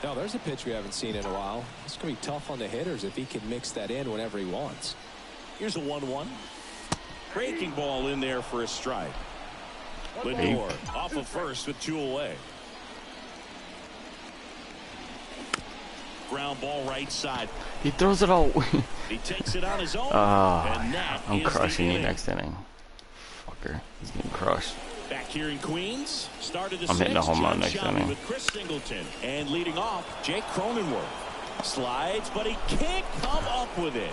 Now, there's a pitch we haven't seen in a while. It's going to be tough on the hitters if he can mix that in whenever he wants. Here's a 1-1. Breaking ball in there for a strike. Lindor off of first with 2 away. Ground ball right side. He throws it all. He takes it on his own. I'm and that is crushing the you inning. next inning. Fucker. He's getting crushed. Back here in Queens, started the I'm hitting a sixth, home run John next Shelby inning. with Chris Singleton, and leading off, Jake Cronenworth. Slides, but he can't come up with it.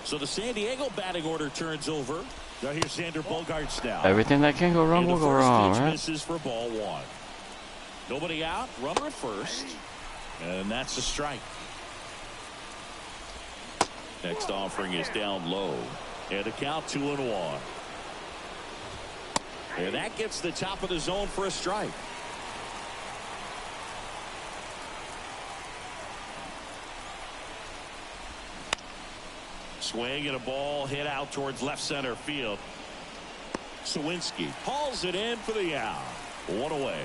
So the San Diego batting order turns over. Now here's Xander Bogaerts now. Everything that can go wrong will go wrong, right? Misses for ball 1. Nobody out, runner at first, and that's a strike. Next offering is down low, and the count 2-1. And that gets the top of the zone for a strike. Swing and a ball hit out towards left center field. Sawinski hauls it in for the out. 1 away.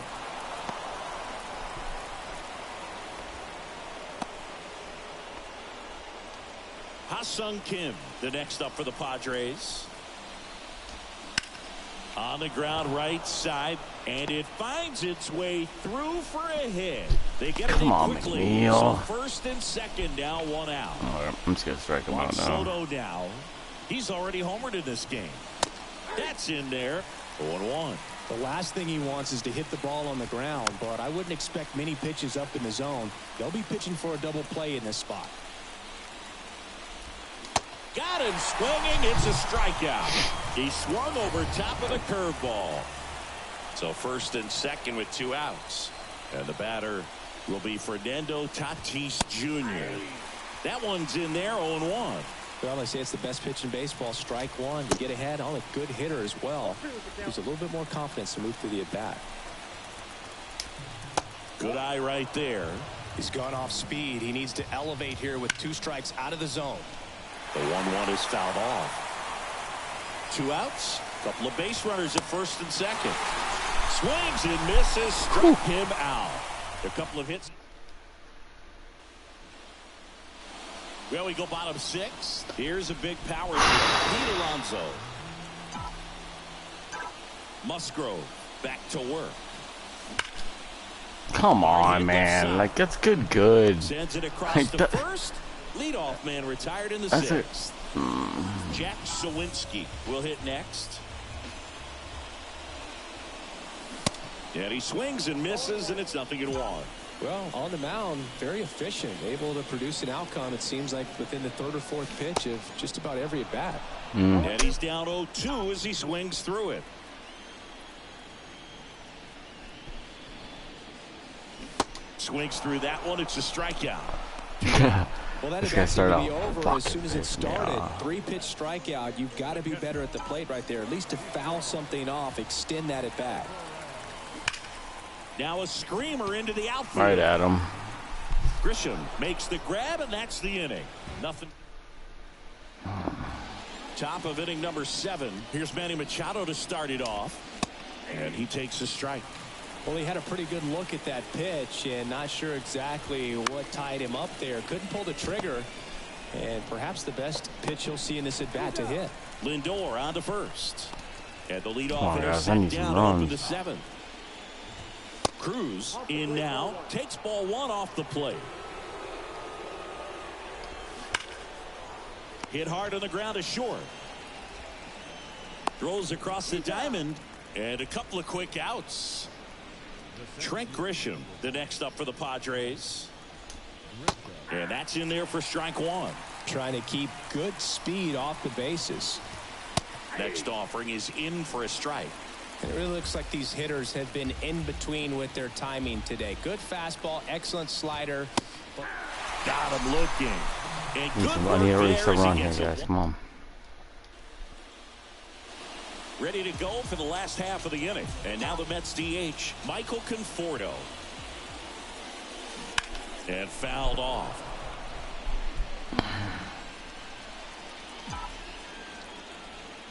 Ha-Sung Kim, the next up for the Padres. On the ground right side, and it finds its way through for a hit. They get it in quickly. McNeil. So first and second, now 1 out. All right, I'm just going to strike him out now. Soto now. He's already homered in this game. That's in there. 0-1. The last thing he wants is to hit the ball on the ground, but I wouldn't expect many pitches up in the zone. They'll be pitching for a double play in this spot. Got him swinging. It's a strikeout. He swung over top of the curveball. So first and second with 2 outs. And the batter will be Fernando Tatis Jr. That one's in there, 0-1. Well, they say it's the best pitch in baseball. Strike 1 to get ahead on a good hitter as well. There's a little bit more confidence to move through the at-bat. Good eye right there. He's gone off speed. He needs to elevate here with 2 strikes out of the zone. The 1-1 is fouled off. 2 outs. Couple of base runners at first and second. Swings and misses. Struck him out. A couple of hits. Well, we go bottom 6. Here's a big power hit. Pete Alonso. Musgrove back to work. Come on, man. Like, that's good. Sends it across Like to that- first. Leadoff man retired in the That's it. 6th. Jack Sawinski will hit next. And he swings and misses, and it's 0-1. Well, on the mound, very efficient, able to produce an outcome, it seems like, within the 3rd or 4th pitch of just about every at-bat. And he's down 0-2 as he swings through it. Swings through that one. It's a strikeout. Well, that This is guy going started to be off over as fucking soon as it pissing me started. off. 3-pitch strikeout. You've got to be better at the plate right there. At least to foul something off, extend that at bat. Now a screamer into the outfield. Right at him. Grisham makes the grab, and that's the inning. Nothing. Top of inning number 7. Here's Manny Machado to start it off. And he takes a strike. Well, he had a pretty good look at that pitch and not sure exactly what tied him up there. Couldn't pull the trigger. And perhaps the best pitch he'll see in this at-bat to hit. Lindor on to first. And the Come leadoff on, hitter guys, I set need some down open runs. the 7th. Cruz in now. Takes ball 1 off the plate. Hit hard on the ground to short. Throws across the diamond. And a couple of quick outs. Trent Grisham, the next up for the Padres. And that's in there for strike 1. Trying to keep good speed off the bases. Next offering is in for a strike. And it really looks like these hitters have been in between with their timing today. Good fastball, excellent slider. Got him looking. And Need good some work run here, there release some as he run here, gets it. guys. Come on. Ready to go for the last half of the inning. And now the Mets DH, Michael Conforto. And fouled off.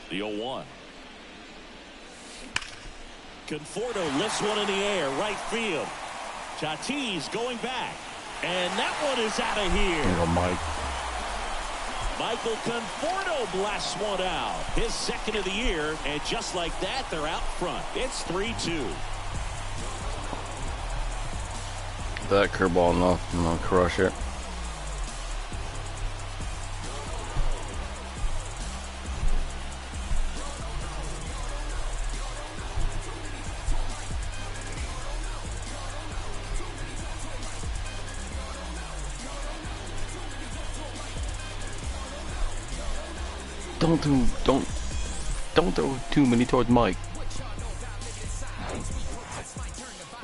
The 0-1. Conforto lifts one in the air, right field. Tatis going back. And that one is out of here. There you go, Mike. Michael Conforto blasts one out. His second of the year. And just like that, they're out front. It's 3-2. That curveball enough. I'm gonna crush it. Don't throw too many towards Mike.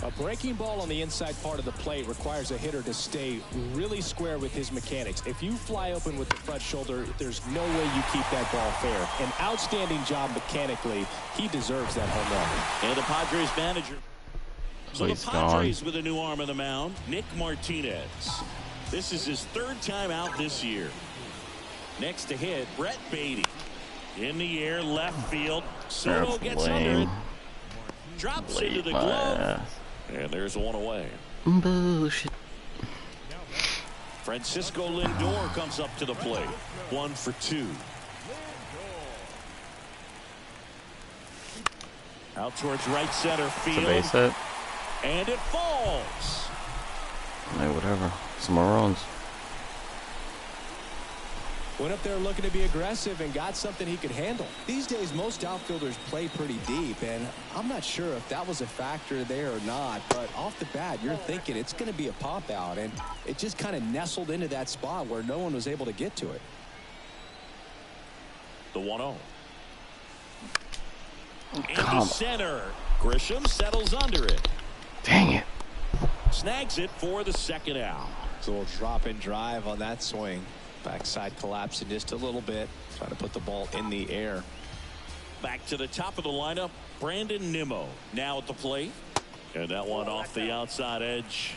A breaking ball on the inside part of the plate requires a hitter to stay really square with his mechanics. If you fly open with the front shoulder, there's no way you keep that ball fair. An outstanding job mechanically. He deserves that home run. And the Padres manager. So He's the Padres gone. with a new arm on the mound, Nick Martinez. This is his 3rd time out this year. Next to hit, Brett Beatty. In the air, left field. Soto That's gets under it. lame. Drops Late into the my glove. ass. And there's one away. Bullshit. Francisco Lindor comes up to the plate. 1 for 2. Out towards right center It's a field. base hit. And it falls. Hey, whatever. Some more runs. Went up there looking to be aggressive and got something he could handle. These days, most outfielders play pretty deep, and I'm not sure if that was a factor there or not, but off the bat, you're thinking it's going to be a pop out, and it just kind of nestled into that spot where no one was able to get to it. The 1-0. Into Come on. center. Grisham settles under it. Dang it. Snags it for the 2nd out. So we'll drop and drive on that swing. Backside collapsing just a little bit. Trying to put the ball in the air. Back to the top of the lineup, Brandon Nimmo now at the plate. And that one off the outside edge.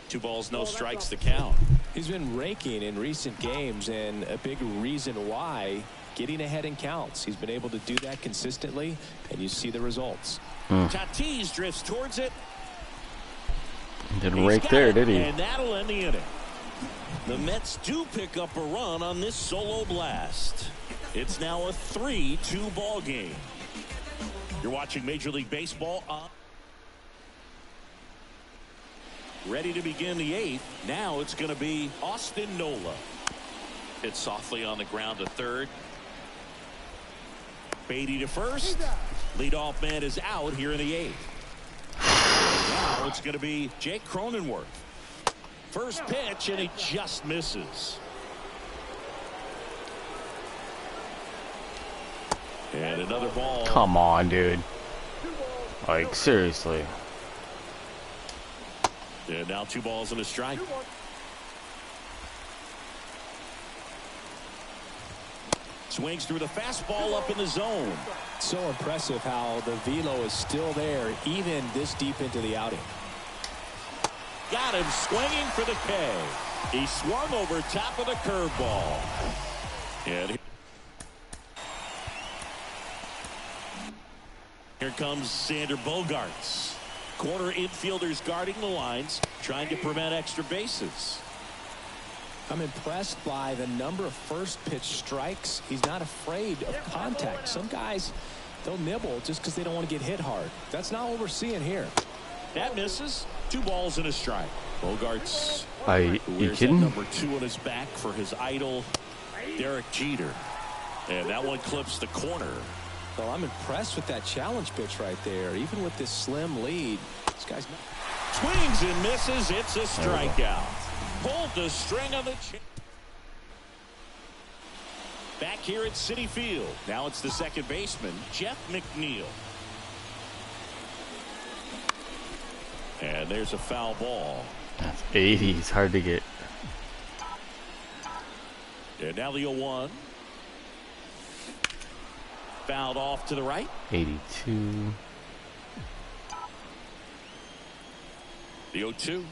Two balls, no strikes to count. He's been raking in recent games, and a big reason why, getting ahead in counts. He's been able to do that consistently, and you see the results. Tatis drifts towards it. Didn't rake there, did he? And that'll end the inning. The Mets do pick up a run on this solo blast. It's now a 3-2 ball game. You're watching Major League Baseball on. Ready to begin the 8th. Now it's going to be Austin Nola. Hit softly on the ground to 3rd. Beatty to 1st. Leadoff man is out here in the 8th. Now it's going to be Jake Cronenworth. First pitch, and he just misses. And another ball. Come on, dude. Like, seriously. And now 2 balls and a strike. Swings through the fastball up in the zone. So impressive how the velo is still there even this deep into the outing. Got him swinging for the K. He swung over top of the curveball. And here comes Xander Bogaerts. Corner infielders guarding the lines, trying to prevent extra bases. I'm impressed by the number of first pitch strikes. He's not afraid of contact. Some guys, they'll nibble just because they don't want to get hit hard. That's not what we're seeing here. That misses. 2 balls and a strike. Bogaerts You kidding? number 2 on his back for his idol, Derek Jeter. And that one clips the corner. Well, I'm impressed with that challenge pitch right there. Even with this slim lead, this guy's swings and misses. It's a strikeout. Pulled the string of the back here at Citi Field. Now it's the second baseman, Jeff McNeil. And there's a foul ball. That's 80. It's hard to get. And now the 0-1. Fouled off to the right. 82. The 0-2.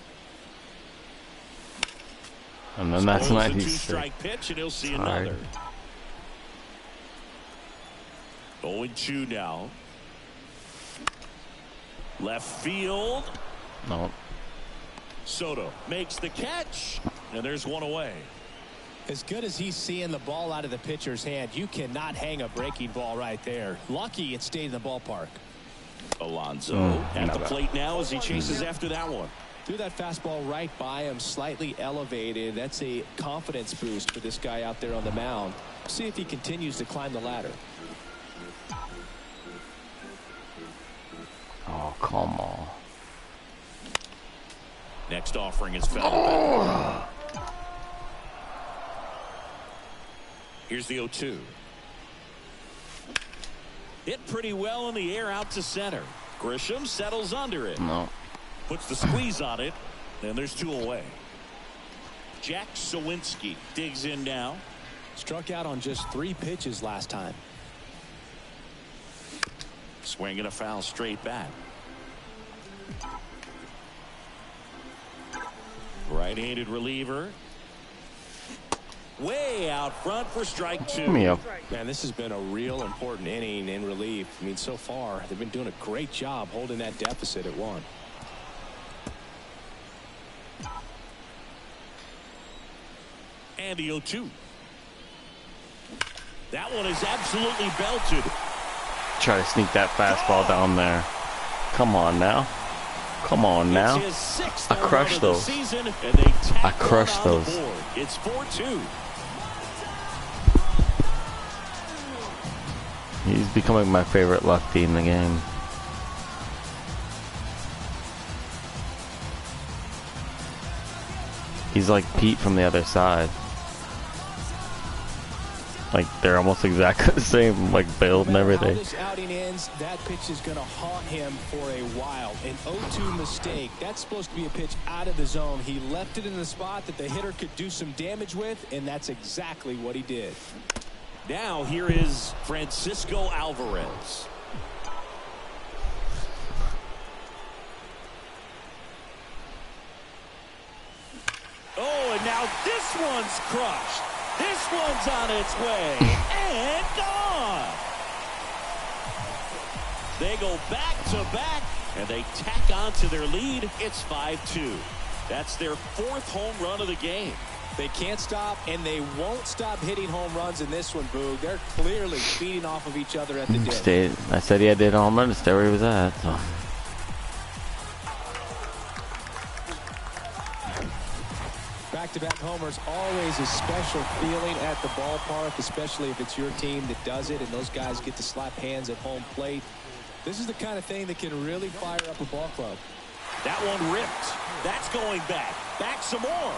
And then that's 96. 2-strike pitch, and he'll see another. 0-2 now. Left field. No. Soto makes the catch, and there's one away. as good as he's seeing the ball out of the pitcher's hand. You cannot hang a breaking ball right there. Lucky it stayed in the ballpark. Alonso at the plate now as he chases after that one. Threw that fastball right by him, slightly elevated. That's a confidence boost for this guy out there on the mound. See if he continues to climb the ladder. Oh, come on. Next offering is fouled. Here's the 0-2. Hit pretty well in the air out to center. Grisham settles under it. No. Puts the squeeze on it, and there's two away. Jack Sawinski digs in now. Struck out on just 3 pitches last time. Swinging a foul straight back. Right-handed reliever. Way out front for strike 2. Yep. Man, this has been a real important inning in relief. I mean, so far, they've been doing a great job holding that deficit at 1. And the 0-2. That one is absolutely belted. Try to sneak that fastball down there. Come on now. Come on now. I crushed those. I crushed those. It's 4-2. He's becoming my favorite lefty in the game. He's like Pete from the other side. Like they're almost exactly the same, like build and everything. How this outing ends, that pitch is going to haunt him for a while. An 0-2 mistake. That's supposed to be a pitch out of the zone. He left it in the spot that the hitter could do some damage with, and that's exactly what he did. Now here is Francisco Alvarez. Oh, and now this one's crushed. This one's on its way and gone. They go back to back and they tack on to their lead. It's 5-2. That's their 4th home run of the game. They can't stop, and they won't stop hitting home runs in this one, Boog. They're clearly feeding off of each other at the dip. I said he had to hit a home run to stay where he was at. So. Back-to-back homers, always a special feeling at the ballpark, especially if it's your team that does it and those guys get to slap hands at home plate. This is the kind of thing that can really fire up a ball club. That one ripped. That's going back. Back some more.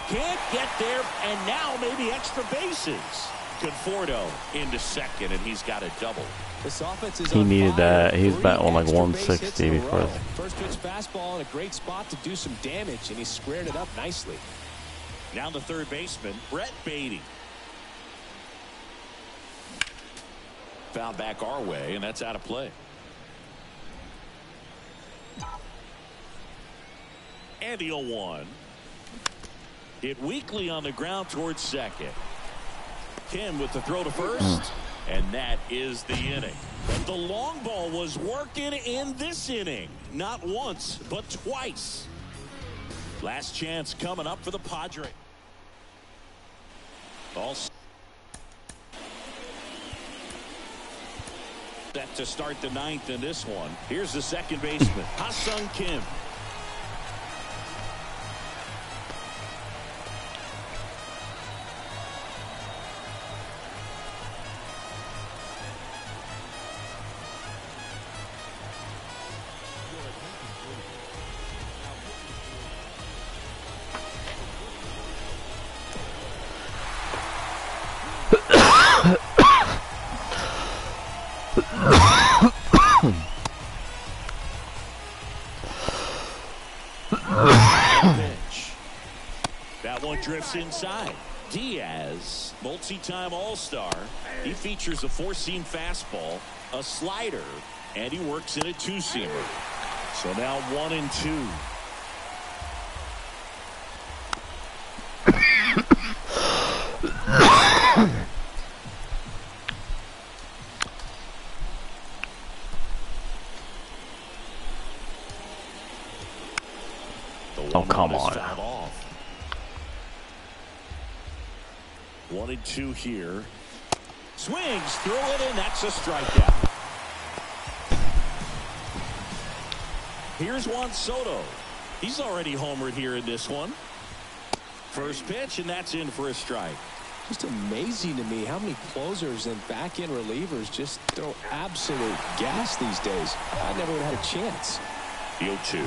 Can't get there, and now maybe extra bases. Conforto into second, and he's got a double. This offense is He on needed fire. that. He was batting on like 160 160 before. First pitch fastball in a great spot to do some damage, and he squared it up nicely. Now the third baseman, Brett Beatty. Foul back our way, and that's out of play. And the 0-1. Hit weakly on the ground towards second. Kim with the throw to first, and that is the inning. But the long ball was working in this inning. Not once, but twice. Last chance coming up for the Padres. All set to start the ninth in this one. Here's the second baseman, Ha-Sung Kim. That one drifts inside. Diaz, multi-time All-Star. He features a four-seam fastball, a slider, and he works in a two-seamer. So now 1-2. Oh, come on. 1-2 here. Swings through it, and that's a strikeout. Here's Juan Soto. He's already homered here in this one. First pitch, and that's in for a strike. Just amazing to me how many closers and back-end relievers just throw absolute gas these days. I never would have had a chance. The 0-2.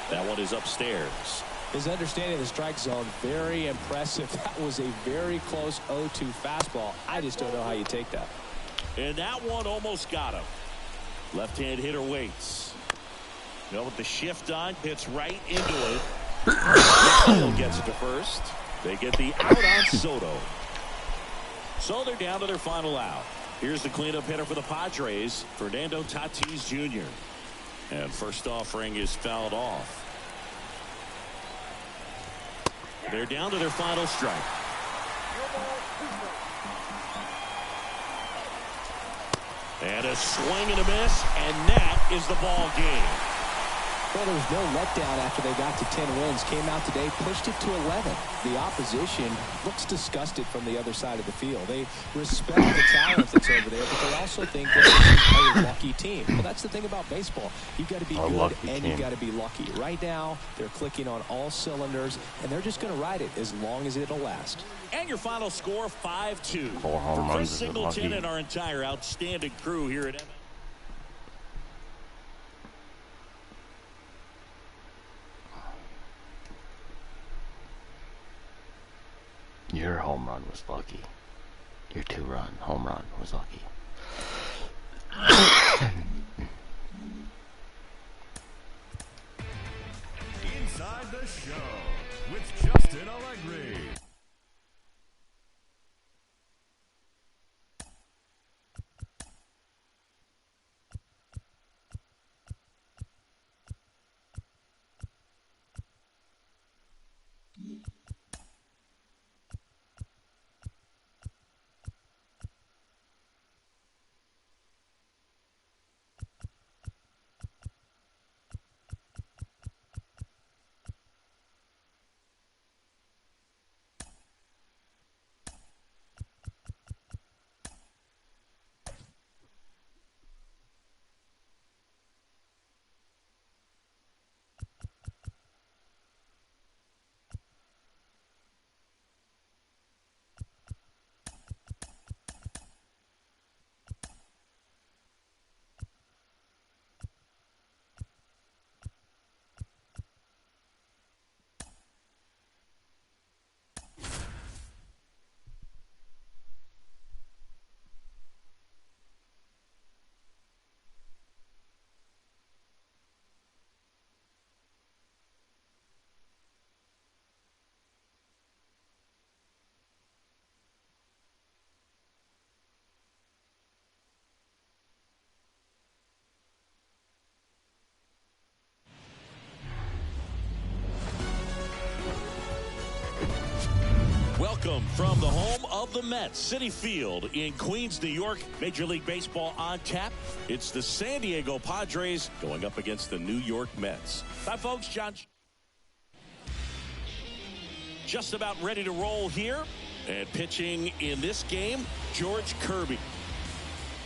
That one is upstairs. His understanding of the strike zone, very impressive. That was a very close 0-2 fastball. I just don't know how you take that. And that one almost got him. Left-hand hitter waits. With the shift on, hits right into it. Gets it to first. They get the out on Soto. So they're down to their final out. Here's the cleanup hitter for the Padres, Fernando Tatis Jr. And first offering is fouled off. They're down to their final strike. And a swing and a miss, and that is the ball game. Well, there was no letdown after they got to 10 wins. Came out today, pushed it to 11. The opposition looks disgusted from the other side of the field. They respect the talent that's over there, but they also think that this is a lucky team. Well, that's the thing about baseball. You've got to be good, and you've got to be lucky. Right now, they're clicking on all cylinders, and they're just going to ride it as long as it'll last. And your final score, 5-2. 4 home For runs Chris is Singleton lucky. and our entire outstanding crew here at Your home run was lucky. Your 2-run home run was lucky. Inside the Show with Justin Allegri. Welcome from the home of the Mets, Citi Field in Queens, New York. Major League Baseball on tap. It's the San Diego Padres going up against the New York Mets. Hi, folks. John. Just about ready to roll here. And pitching in this game, George Kirby.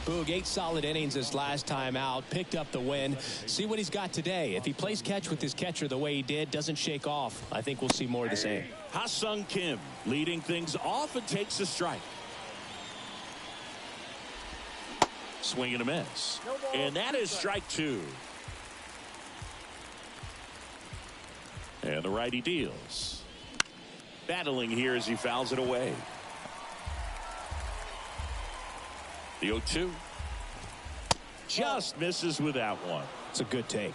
Boog, 8 solid innings his last time out, picked up the win. See what he's got today. If he plays catch with his catcher the way he did, doesn't shake off, I think we'll see more of the same. Ha-Sung Kim leading things off and takes a strike. Swing and a miss. And that is strike 2. And the righty deals. Battling here as he fouls it away. The 0-2. Just misses with that one. It's a good take.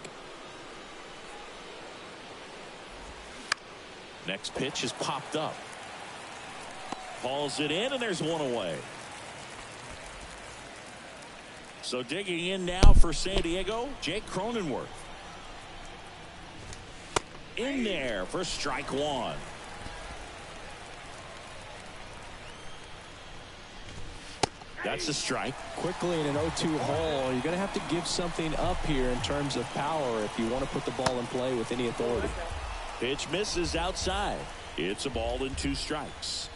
Next pitch is popped up. Hauls it in, and there's one away. So digging in now for San Diego, Jake Cronenworth. In there for strike 1. That's a strike. Quickly in an 0-2 hole, you're going to have to give something up here in terms of power if you want to put the ball in play with any authority. Pitch misses outside. It's a ball and 2 strikes.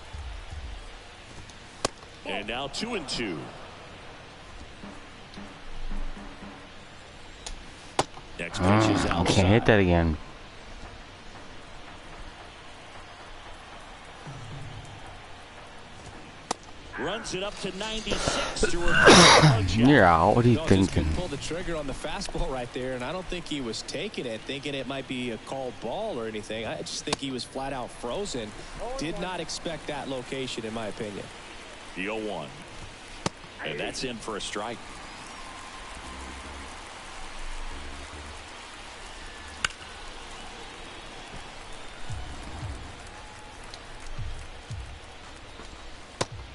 And now 2-2. Next pitch is outside. Can't hit that again. Runs it up to 96 to a You're out. What are you thinking? Pulled the trigger on the fastball right there, and I don't think he was taking it, thinking it might be a called ball or anything. I just think he was flat out frozen. Did not expect that location, in my opinion. The 0-1. And that's in for a strike.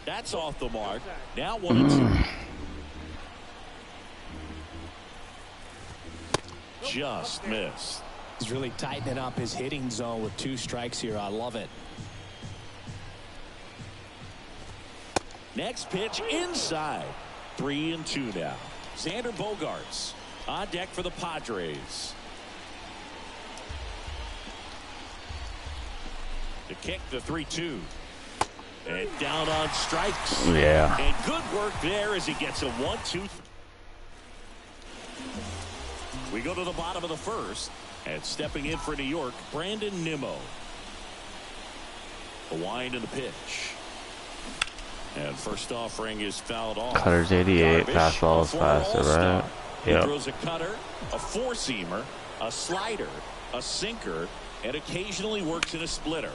That's off the mark. Now 1-2. Just missed. He's really tightening up his hitting zone with 2 strikes here. I love it. Next pitch inside. 3-2 now. Xander Bogaerts on deck for the Padres. To kick the 3-2. And down on strikes. Yeah. And good work there as he gets a 1-2. We go to the bottom of the first. And stepping in for New York, Brandon Nimmo. The wind and the pitch. And first offering is fouled off. Cutter's 88. Fastball is faster, right? He throws a cutter, a 4-seamer, a slider, a sinker, and occasionally works in a splitter.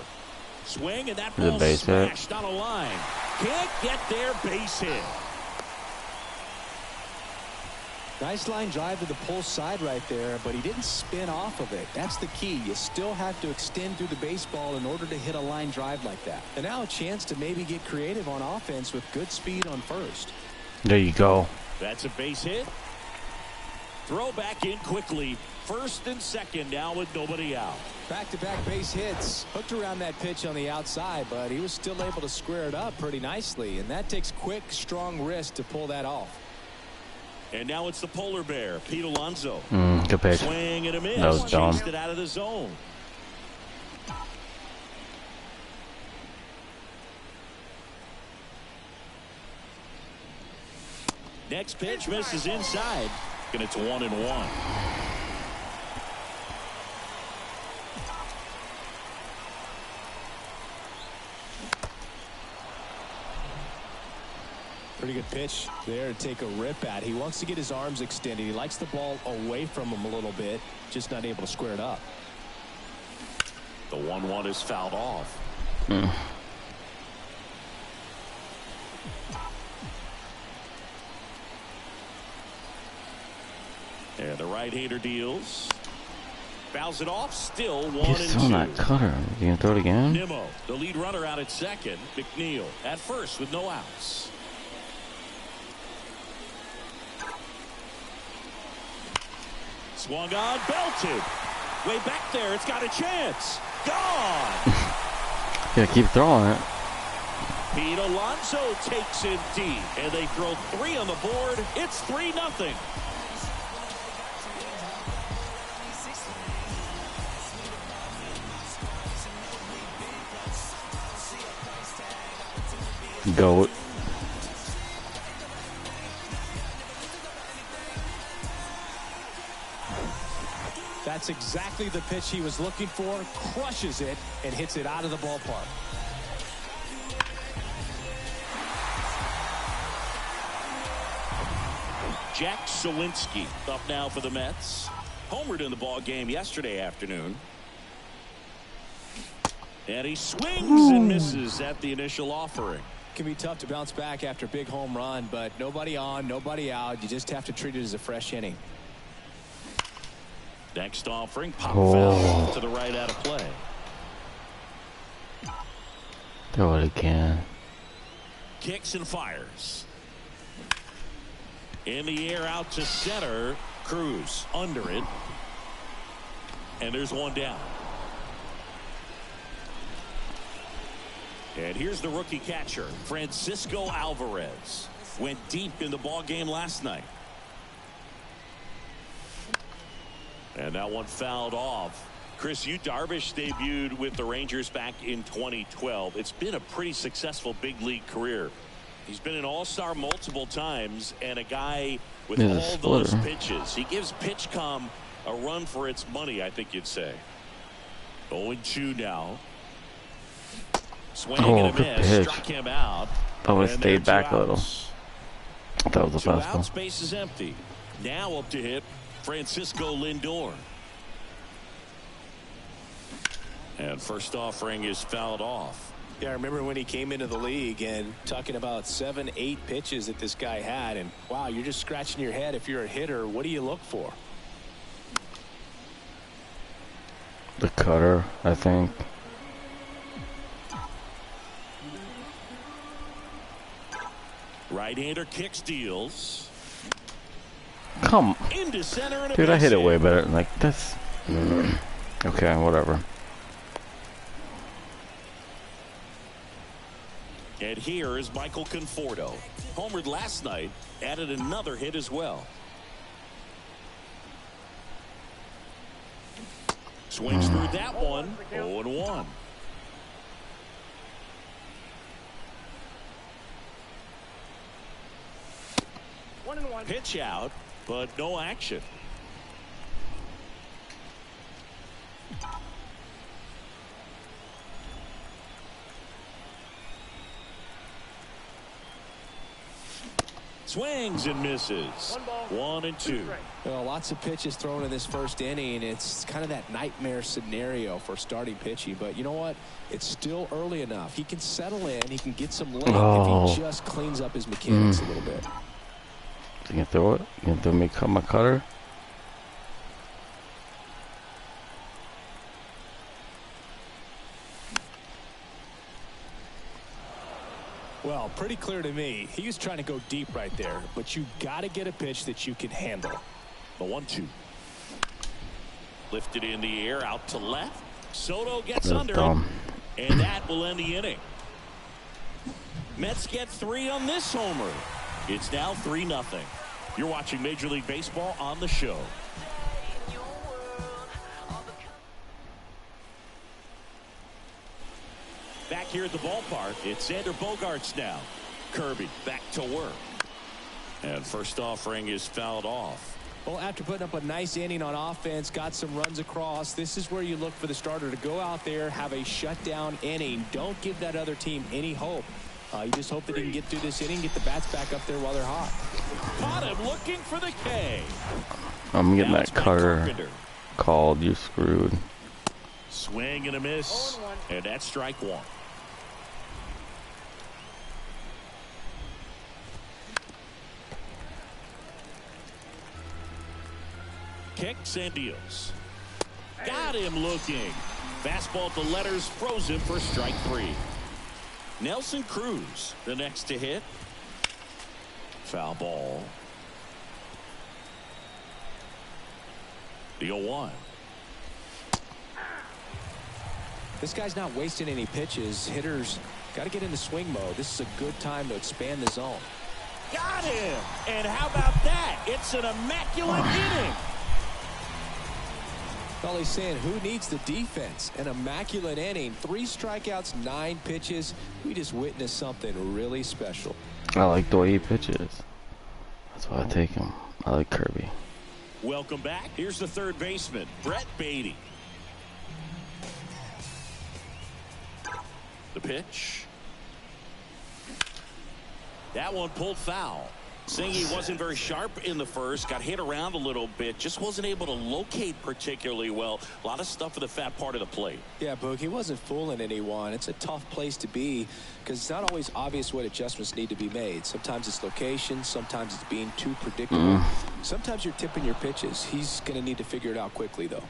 Swing, and that ball smashed on a line. Can't get there, base hit. Nice line drive to the pull side right there, but he didn't spin off of it. That's the key. You still have to extend through the baseball in order to hit a line drive like that. And now a chance to maybe get creative on offense with good speed on first. There you go. That's a base hit. Throw back in quickly. First and second now with nobody out. Back-to-back base hits. Hooked around that pitch on the outside, but he was still able to square it up pretty nicely. And that takes quick, strong wrist to pull that off. And now it's the polar bear, Pete Alonso. Good pitch. Swing and a miss. That was dumb. Chased it out of the zone. Next pitch misses inside. And it's 1-1. Pretty good pitch there to take a rip at. He wants to get his arms extended. He likes the ball away from him a little bit, just not able to square it up. The 1-1 is fouled off. And the right-hander deals. Fouls it off. Still 1-2. He's still not cutter. You gonna throw it again? Nimmo, the lead runner, out at second. McNeil at first with no outs. Swung on, belted. Way back there. It's got a chance. Gone. Yeah, keep throwing it. Pete Alonso takes it deep, and they throw 3 on the board. It's 3-0. Goat. That's exactly the pitch he was looking for. Crushes it and hits it out of the ballpark. Jack Sawinski up now for the Mets. Homered in the ball game yesterday afternoon. And he swings and misses at the initial offering. Can be tough to bounce back after a big home run, but nobody on, nobody out. You just have to treat it as a fresh inning. Next offering, pop foul to the right out of play. Throw it again. Kicks and fires. In the air out to center. Cruz under it. And there's one down. And here's the rookie catcher, Francisco Alvarez. Went deep in the ball game last night. And that one fouled off. Chris, Yu Darvish debuted with the Rangers back in 2012. It's been a pretty successful big league career. He's been an all-star multiple times and a guy with all those pitches. He gives PitchCom a run for its money, I think you'd say. 0-2 now. Swing and a miss. Pitch. Struck him out. Oh, it stayed back a little. That was a fastball. 2 outs, base is empty. Now up to hit Francisco Lindor. And first offering is fouled off. Yeah, I remember when he came into the league and talking about 7, 8 pitches that this guy had. And wow, you're just scratching your head. If you're a hitter, what do you look for? The cutter, I think. Right-hander kicks, deals. Come. Into center and a Dude, I hit it hit. way better. Like, that's... Okay, whatever. And here is Michael Conforto. Homered last night, added another hit as well. Swings through that one. 0-1. Pitch out, but no action. Swings and misses. 1-2. Well, lots of pitches thrown in this first inning. It's kind of that nightmare scenario for starting pitching. But you know what? It's still early enough. He can settle in. He can get some length if he just cleans up his mechanics a little bit. You can throw it? You can throw me my cutter? Well, pretty clear to me. He was trying to go deep right there, but you got to get a pitch that you can handle. The 1-2. Lifted in the air out to left. Soto gets under it, and that will end the inning. Mets get 3 on this homer. It's now 3-0. You're watching Major League Baseball on the show. Back here at the ballpark, it's Xander Bogaerts now. Kirby back to work. And first offering is fouled off. Well, after putting up a nice inning on offense, got some runs across, this is where you look for the starter to go out there, have a shutdown inning. Don't give that other team any hope. You just hope that he can get through this inning, get the bats back up there while they're hot. Caught him looking for the K. I'm getting that cutter called. You screwed. Swing and a miss. And that's strike 1. Kicks and deals. Got him looking. Fastball at the letters, froze him for strike 3. Nelson Cruz, the next to hit. Foul ball. The 0-1. This guy's not wasting any pitches. Hitters Got to get into swing mode. This is a good time to expand the zone. Got him. And how about that? It's an immaculate inning. Well, he's saying who needs the defense? An immaculate inning. 3 strikeouts, 9 pitches. We just witnessed something really special. I like the way he pitches. That's why I take him. I like Kirby. Welcome back. Here's the third baseman, Brett Beatty. The pitch. That one pulled foul. Singy wasn't very sharp in the first, got hit around a little bit, just wasn't able to locate particularly well. A lot of stuff in the fat part of the plate. Yeah, Boog, he wasn't fooling anyone. It's a tough place to be because it's not always obvious what adjustments need to be made. Sometimes it's location, sometimes it's being too predictable. Sometimes you're tipping your pitches. He's going to need to figure it out quickly, though.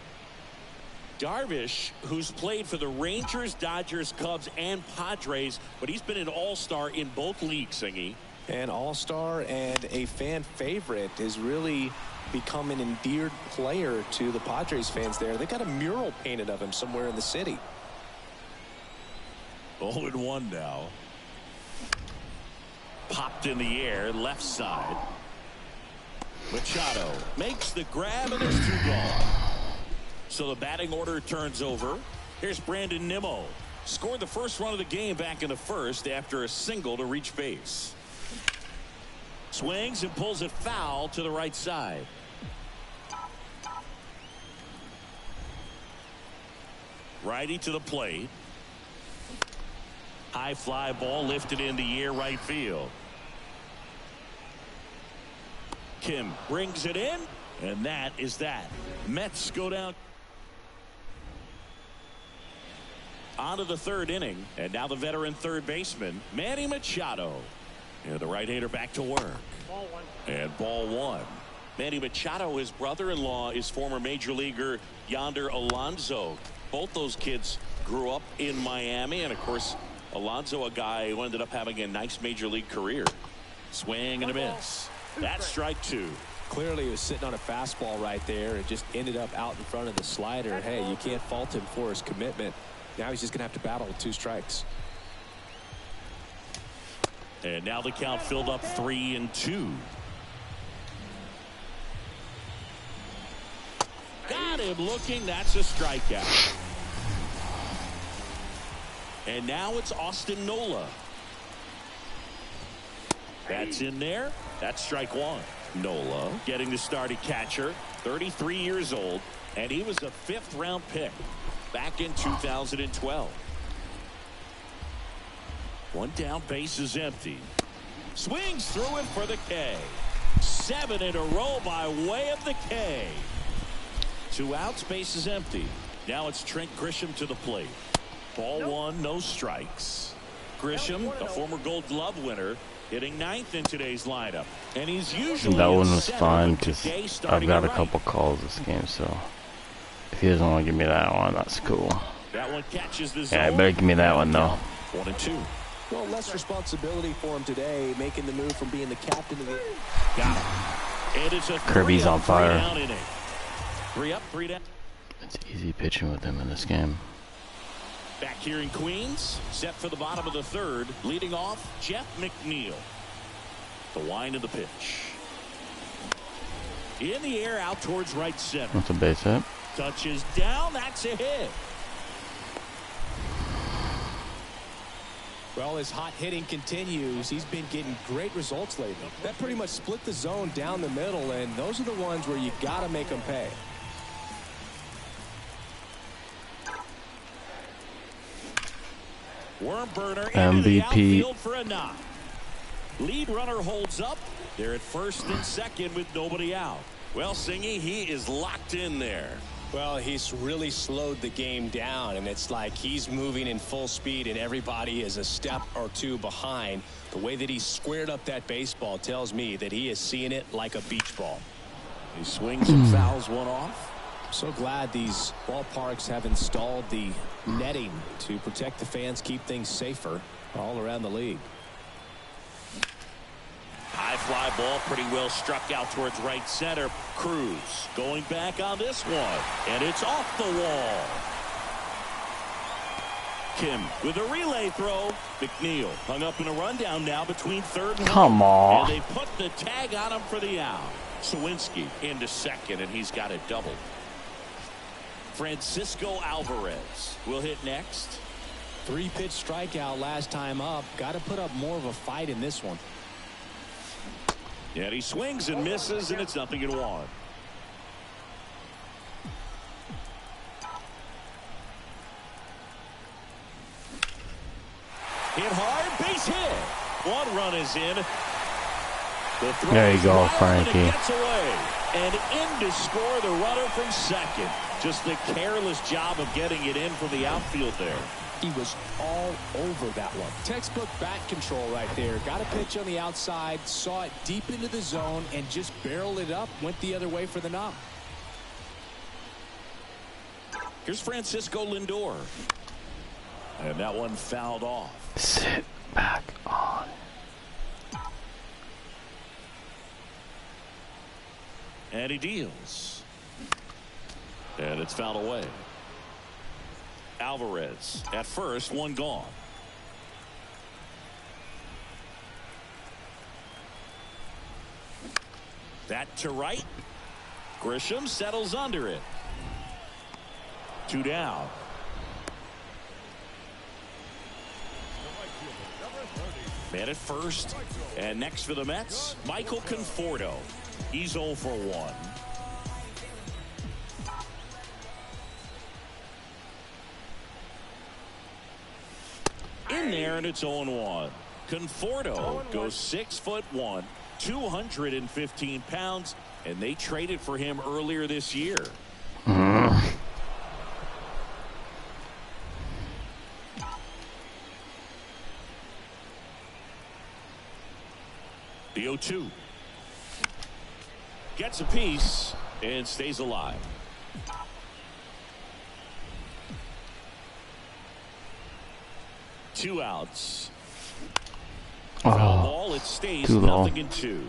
Darvish, who's played for the Rangers, Dodgers, Cubs, and Padres, but he's been an all-star in both leagues, Singy. An all-star and a fan favorite has really become an endeared player to the Padres fans there. They got a mural painted of him somewhere in the city. 0-1 now. Popped in the air, left side. Machado makes the grab, and there's 2 gone. So the batting order turns over. Here's Brandon Nimmo. Scored the first run of the game back in the first after a single to reach base. Swings and pulls it foul to the right side. Righty to the plate. High fly ball lifted in the air, right field. Kim brings it in, and that is that. Mets go down. On to the third inning, and now the veteran third baseman, Manny Machado. And the right-hander back to work. Ball 1. And ball 1. Manny Machado, his brother-in-law, is former major leaguer Yonder Alonso. Both those kids grew up in Miami, and of course Alonso, a guy who ended up having a nice major league career. Swing and a miss. That's strike 2. Clearly he was sitting on a fastball right there and just ended up out in front of the slider. Hey, you can't fault him for his commitment. Now he's just gonna have to battle with 2 strikes. And now the count filled up 3-2. Got him looking. That's a strikeout. And now it's Austin Nola. That's in there. That's strike 1. Nola getting the start at catcher. 33 years old. And he was a 5th round pick back in 2012. 1 down, base is empty. Swings through it for the K. 7 in a row by way of the K. 2 outs, base is empty. Now it's Trent Grisham to the plate. Ball 1, no strikes. Grisham, a former Gold Glove winner, hitting 9th in today's lineup. And he's usually that one was fine because I've got a couple calls this game, so if he doesn't want to give me that one, that's cool. That one catches the zone. Yeah, better give me that one though. 1-2. Well, less responsibility for him today, making the move from being the captain of the... Got it. And it's a Kirby's on fire. 3 up, 3 down. It's easy pitching with him in this game. Back here in Queens, set for the bottom of the 3rd. Leading off, Jeff McNeil. The wind of the pitch. In the air, out towards right center. That's a base hit. Touches down, that's a hit. Well, his hot hitting continues. He's been getting great results lately. That pretty much split the zone down the middle, and those are the ones where you got to make them pay. Worm burner MVP. into the outfield for a knock. Lead runner holds up. They're at first and second with nobody out. Well, Singy, he is locked in there. Well, he's really slowed the game down, and it's like he's moving in full speed and everybody is a step or 2 behind. The way that he squared up that baseball tells me that he is seeing it like a beach ball. He swings and fouls one off. So glad these ballparks have installed the netting to protect the fans, keep things safer all around the league. High fly ball, pretty well struck out towards right center. Cruz going back on this one, and it's off the wall. Kim with a relay throw. McNeil hung up in a rundown now between third and Come on. And they put the tag on him for the out. Sawinski into second, and he's got it doubled. Francisco Alvarez will hit next. 3-pitch strikeout last time up. Got to put up more of a fight in this one. And he swings and misses, and it's 0-1. Hit hard, base hit. 1 run is in. There you go, Frankie. Gets away. And in to score the runner from second. Just the careless job of getting it in from the outfield there. He was all over that one. Textbook bat control right there. Got a pitch on the outside, saw it deep into the zone, and just barreled it up, went the other way for the knock. Here's Francisco Lindor. And that one fouled off. Sit back on. And he deals. And it's fouled away. Alvarez at first, 1 gone. That to right. Grisham settles under it. 2 down. Man at first. And next for the Mets, Michael Conforto. He's 0 for 1. In there, and it's 0-1. Conforto goes 6'1", 215 pounds, and they traded for him earlier this year. The 0-2. Gets a piece and stays alive. Two outs. Foul ball. It stays 0-2.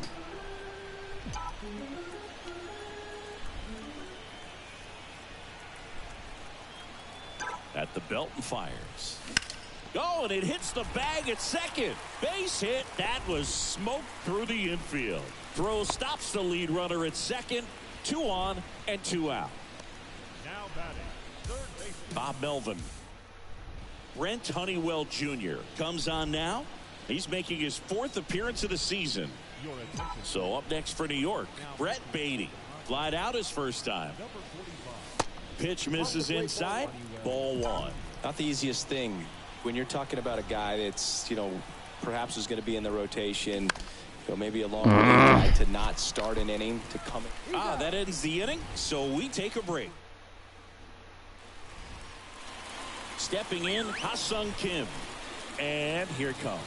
At the belt and fires. Oh, and it hits the bag at second. Base hit. That was smoked through the infield. Throw stops the lead runner at second. 2 on and 2 out. Now batting, third baseman Bob Melvin. Brent Honeywell Jr. comes on now. He's making his 4th appearance of the season. So up next for New York, Brett Beatty. Flied out his first time. Pitch misses inside. Ball 1. Not the easiest thing when you're talking about a guy that's, perhaps is going to be in the rotation. Maybe a long guy to not start an inning to come in. That ends the inning, so we take a break. Stepping in, Ha-Sung Kim. And here it comes.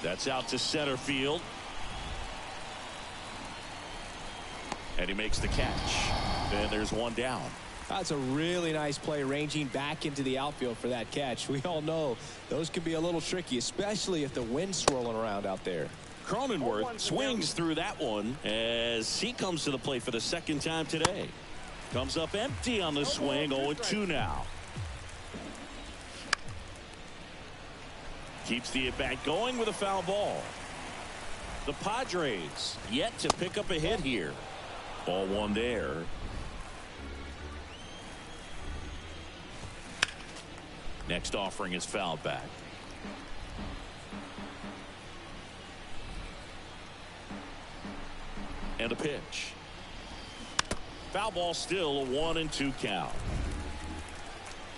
That's out to center field. And he makes the catch. And there's 1 down. That's a really nice play, ranging back into the outfield for that catch. We all know those can be a little tricky, especially if the wind's swirling around out there. Cronenworth swings through that one as he comes to the plate for the 2nd time today. Comes up empty on the swing. 0-2 now. Keeps the at-bat going with a foul ball. The Padres yet to pick up a hit here. Ball 1 there. Next offering is fouled back. And a pitch. Foul ball, still a 1-2 count.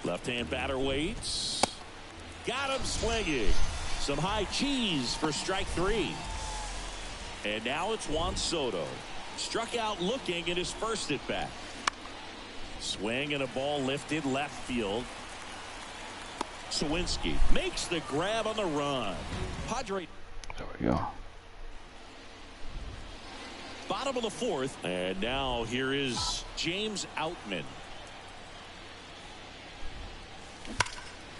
Left-hand batter waits. Got him swinging. Some high cheese for strike 3. And now it's Juan Soto. Struck out looking in his first at bat. Swing and a ball lifted left field. Sawinski makes the grab on the run. Padre. There we go. Bottom of the 4th. And now here is James Outman.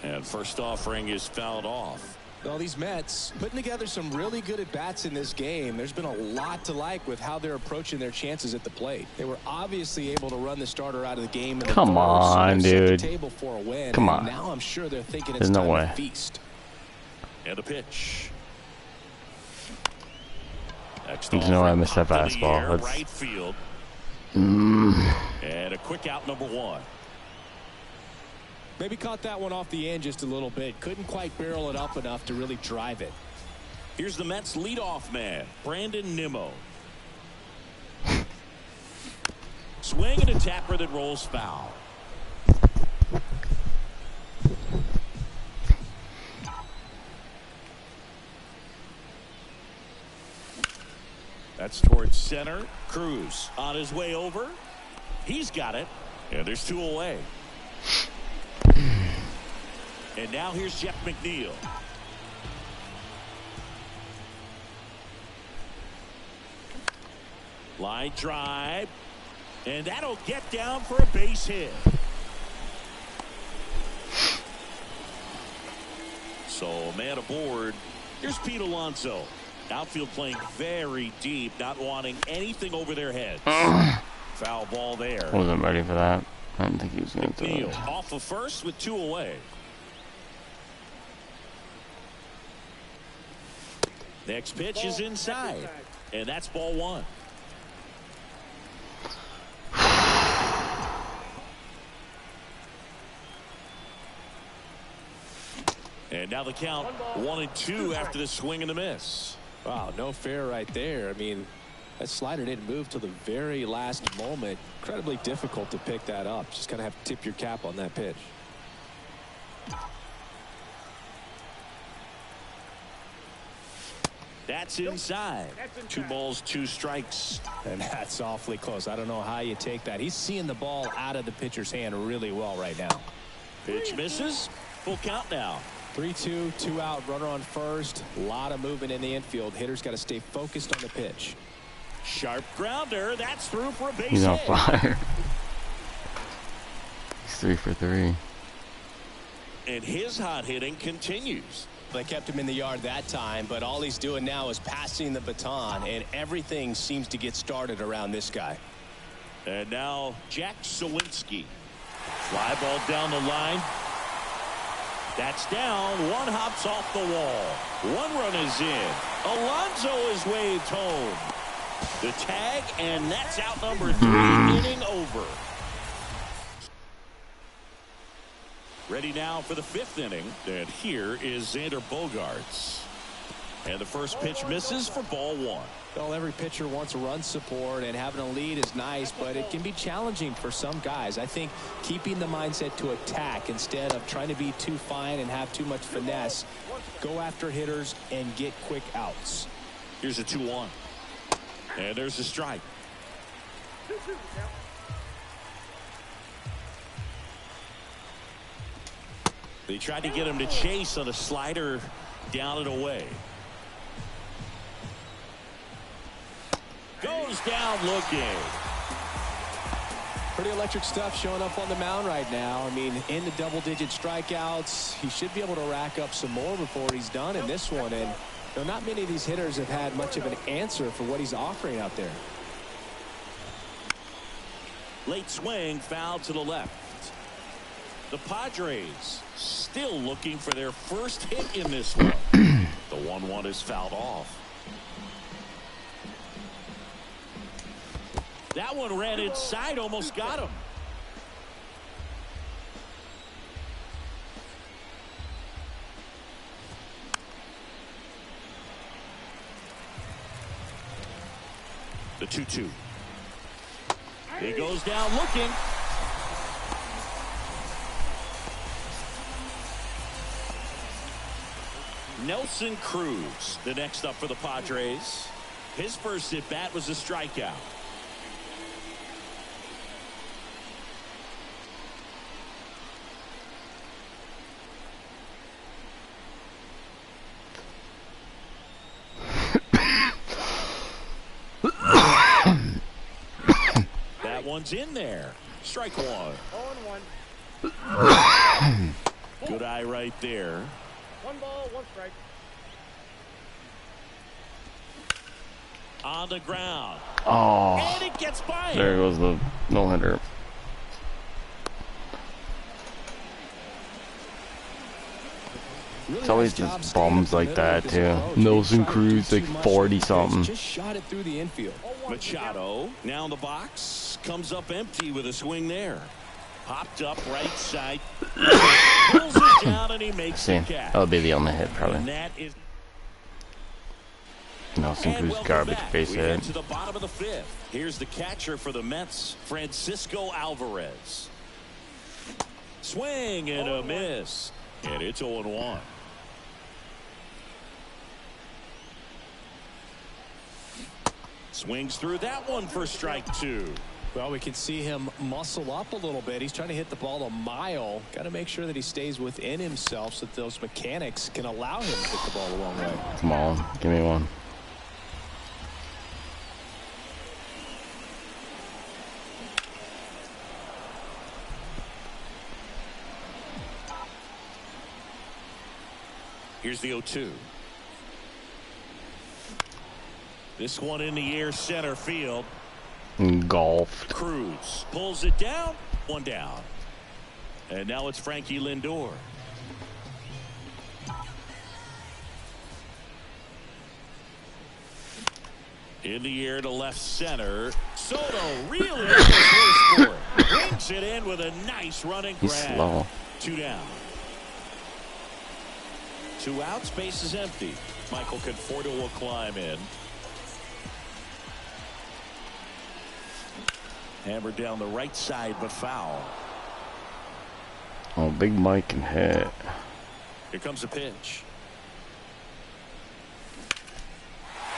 And first offering is fouled off. Well, these Mets putting together some really good at-bats in this game. There's been a lot to like with how they're approaching their chances at the plate. They were obviously able to run the starter out of the game. In Come on, dude. Table for a win. Come on. Now I'm sure they're thinking There's it's no time way. to feast. And a pitch. You know I missed that fastball. Right field. And a quick out, number 1. Maybe caught that one off the end just a little bit. Couldn't quite barrel it up enough to really drive it. Here's the Mets leadoff man, Brandon Nimmo. Swing and a tapper that rolls foul. That's towards center. Cruz on his way over. He's got it. And there's 2 away. And now here's Jeff McNeil. Line drive. And that'll get down for a base hit. So a man aboard. Here's Pete Alonso. Outfield playing very deep, not wanting anything over their heads. Foul ball there. Wasn't ready for that. I didn't think he was going to throw it. Off of first with 2 away. Next pitch is inside, and that's ball 1. And now the count 1-2 after the swing and the miss. Wow, no fair right there. I mean, that slider didn't move till the very last moment. Incredibly difficult to pick that up. Just kind of have to tip your cap on that pitch. That's inside. 2 balls, 2 strikes. And that's awfully close. I don't know how you take that. He's seeing the ball out of the pitcher's hand really well right now. Pitch misses. Full count now. 3-2, 2 out, runner on first. A lot of movement in the infield. Hitter's got to stay focused on the pitch. Sharp grounder. That's through for a base hit. He's on fire. He's 3 for 3. And his hot hitting continues. They kept him in the yard that time, but all he's doing now is passing the baton, and everything seems to get started around this guy. And now Jack Sawinski. Fly ball down the line. That's down. 1 hops off the wall. 1 run is in. Alonso is waved home. The tag, and that's out number 3. Inning over. Ready now for the 5th inning. And here is Xander Bogaerts. And the first pitch misses for ball 1. Well, every pitcher wants run support, and having a lead is nice, but it can be challenging for some guys. I think keeping the mindset to attack instead of trying to be too fine and have too much finesse. Go after hitters and get quick outs. Here's a 2-1. And there's a strike. They tried to get him to chase on a slider down and away. Goes down looking. Pretty electric stuff showing up on the mound right now. I mean, in the double-digit strikeouts, he should be able to rack up some more before he's done in this one. And you know, not many of these hitters have had much of an answer for what he's offering out there. Late swing, foul to the left. The Padres still looking for their first hit in this one. The 1-1 is fouled off. That one ran inside, almost got him. The 2-2. He goes down looking. Nelson Cruz, the next up for the Padres. His first at bat was a strikeout. That one's in there. Strike 1. 0-1. Good eye right there. 1 ball, 1 strike. On the ground. Oh, and it gets by him. There goes the no-hitter. It's always just bums like that too. Nelson Cruz like 40-something. Just shot it through the infield. Machado now in the box, comes up empty with a swing there. Popped up right side. Pulls it down and he makes the catch. That'll be the only hit probably. And that is Nelson Cruz garbage base hit. To the bottom of the fifth. Here's the catcher for the Mets, Francisco Alvarez. Swing and a miss. And it's 0-1. Swings through that one for strike two. Well, we can see him muscle up a little bit. He's trying to hit the ball a mile. Got to make sure that he stays within himself so that those mechanics can allow him to hit the ball a long way. Come on, give me one. Here's the 0-2. This one in the air, center field. Golfed. Cruz pulls it down. One down. And now it's Frankie Lindor. In the air to left center. Soto really goes for it. Brings it in with a nice running grab. He's slow. 2 down. 2 outs, base is empty. Michael Conforto will climb in. Hammered down the right side, but foul. Oh, Big Mike can hit. Here comes a pitch.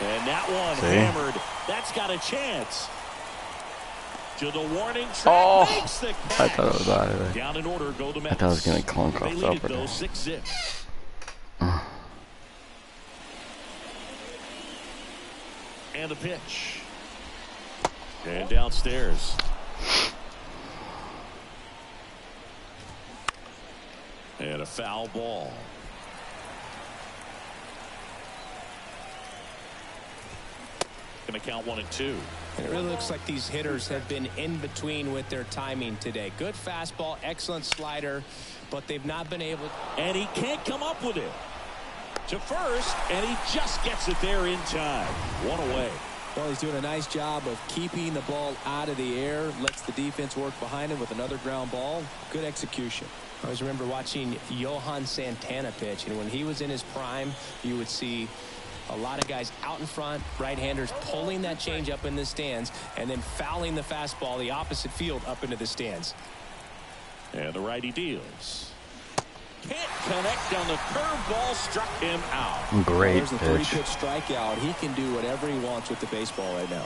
And that one hammered. That's got a chance. To the warning track, makes the catch. I thought it was out of there. Down in order, go to Mets. I thought it was going to clunk off the upper. 6-0. And the pitch. And downstairs. And a foul ball. Going to count 1 and 2. And it really looks like these hitters have been in between with their timing today. Good fastball, excellent slider, but they've not been able. And he can't come up with it. To first, and he just gets it there in time. 1 away. Well, he's doing a nice job of keeping the ball out of the air, lets the defense work behind him with another ground ball. Good execution. I always remember watching Johan Santana pitch, and when he was in his prime, you would see a lot of guys out in front, right-handers pulling that change up in the stands, and then fouling the fastball the opposite field up into the stands. And the righty deals. Can't connect on the curveball, struck him out. Great There's a pitch. 3-pitch strikeout. He can do whatever he wants with the baseball right now.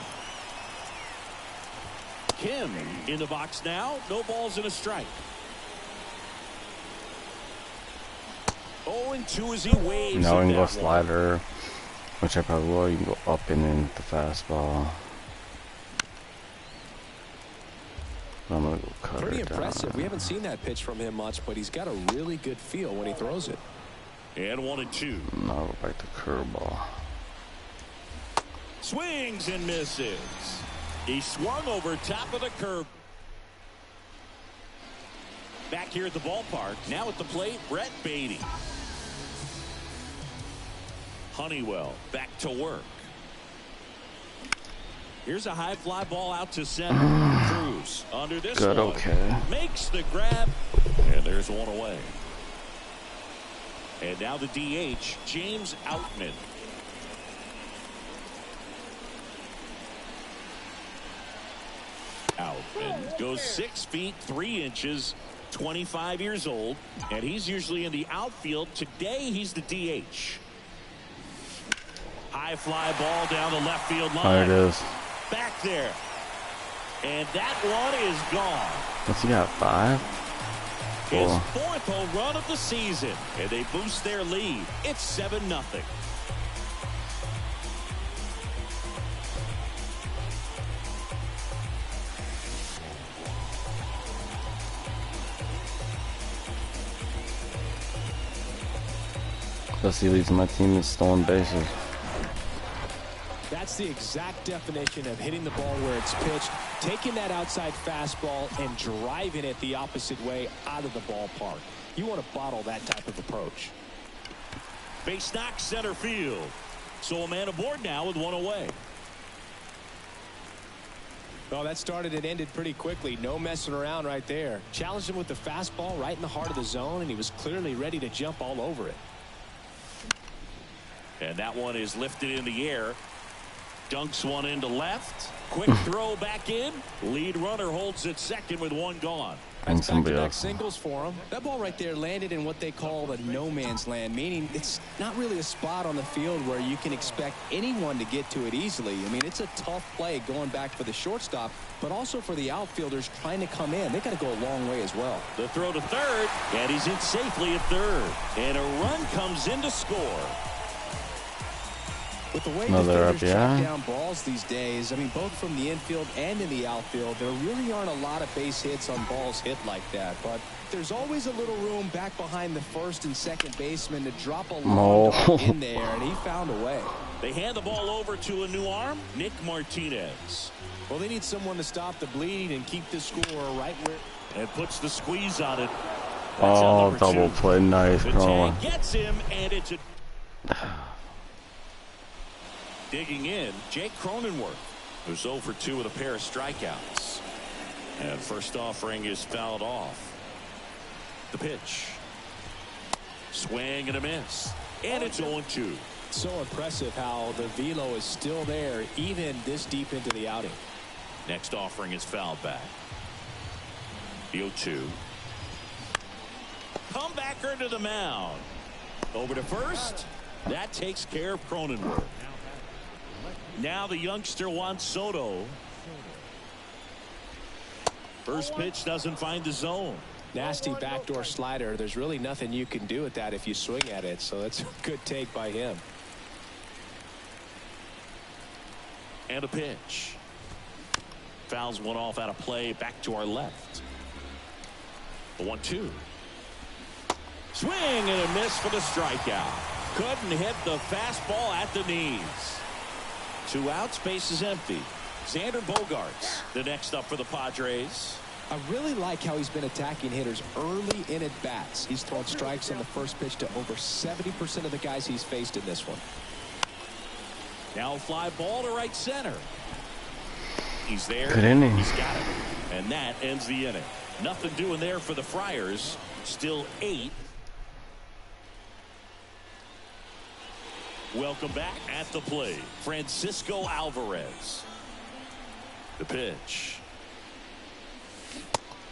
Kim in the box now. No balls and a strike. 0-2 as he waves. Now we can go slider, which I probably will. You can go up and in the fastball. I'm gonna go cut Pretty it impressive. down. We haven't seen that pitch from him much, but he's got a really good feel when he throws it. And 1-2. Now go back to curveball. Swings and misses. He swung over top of the curve. Back here at the ballpark. Now at the plate, Brett Beatty. Honeywell back to work. Here's a high fly ball out to center. Cruz under this Good, one. okay. Makes the grab. And there's 1 away. And now the DH, James Outman. Outman goes 6 feet 3 inches, 25 years old, and he's usually in the outfield. Today he's the DH. High fly ball down the left field line. There it is. Back there. And that one is gone. What's he got? 5? His 4. 4th home run of the season. And they boost their lead. It's 7-0. Plus he leads my team in stolen bases. That's the exact definition of hitting the ball where it's pitched, taking that outside fastball and driving it the opposite way out of the ballpark. You want to bottle that type of approach. Base knock center field. So a man aboard now with one away. Well, that started and ended pretty quickly. No messing around right there. Challenged him with the fastball right in the heart of the zone, and he was clearly ready to jump all over it. And that one is lifted in the air. Dunks one into left. Quick throw back in. Lead runner holds it second with one gone. And somebody else. Singles for him. That ball right there landed in what they call the no man's land, meaning it's not really a spot on the field where you can expect anyone to get to it easily. I mean, it's a tough play going back for the shortstop, but also for the outfielders trying to come in. They got to go a long way as well. The throw to third, and he's in safely at third. And a run comes in to score. With the way defenders track down balls these days, I mean, both from the infield and in the outfield, there really aren't a lot of base hits on balls hit like that. But there's always a little room back behind the first and second baseman to drop a long dart in there, and he found a way. They hand the ball over to a new arm, Nick Martinez. Well, they need someone to stop the bleed and keep the score right where. And puts the squeeze on it. Oh, double play. Nice. The tag gets him, and it's a... Digging in, Jake Cronenworth, who's 0 for 2 with a pair of strikeouts. And first offering is fouled off. The pitch. Swing and a miss. And it's 0-2. So impressive how the velo is still there even this deep into the outing. Next offering is fouled back. The 0-2. Comebacker to the mound. Over to first. That takes care of Cronenworth. Now the youngster wants Soto. First pitch doesn't find the zone. Nasty backdoor slider. There's really nothing you can do with that if you swing at it. So that's a good take by him. And a pitch. Fouls one off out of play back to our left. The 1-2. Swing and a miss for the strikeout. Couldn't hit the fastball at the knees. 2 outs, base is empty. Xander Bogaerts, the next up for the Padres. I really like how he's been attacking hitters early in at bats. He's thrown strikes on the first pitch to over 70% of the guys he's faced in this one. Now fly ball to right center. He's there. Good inning. He's got it. And that ends the inning. Nothing doing there for the Friars. Still 8. Welcome back at the plate, Francisco Alvarez. The pitch.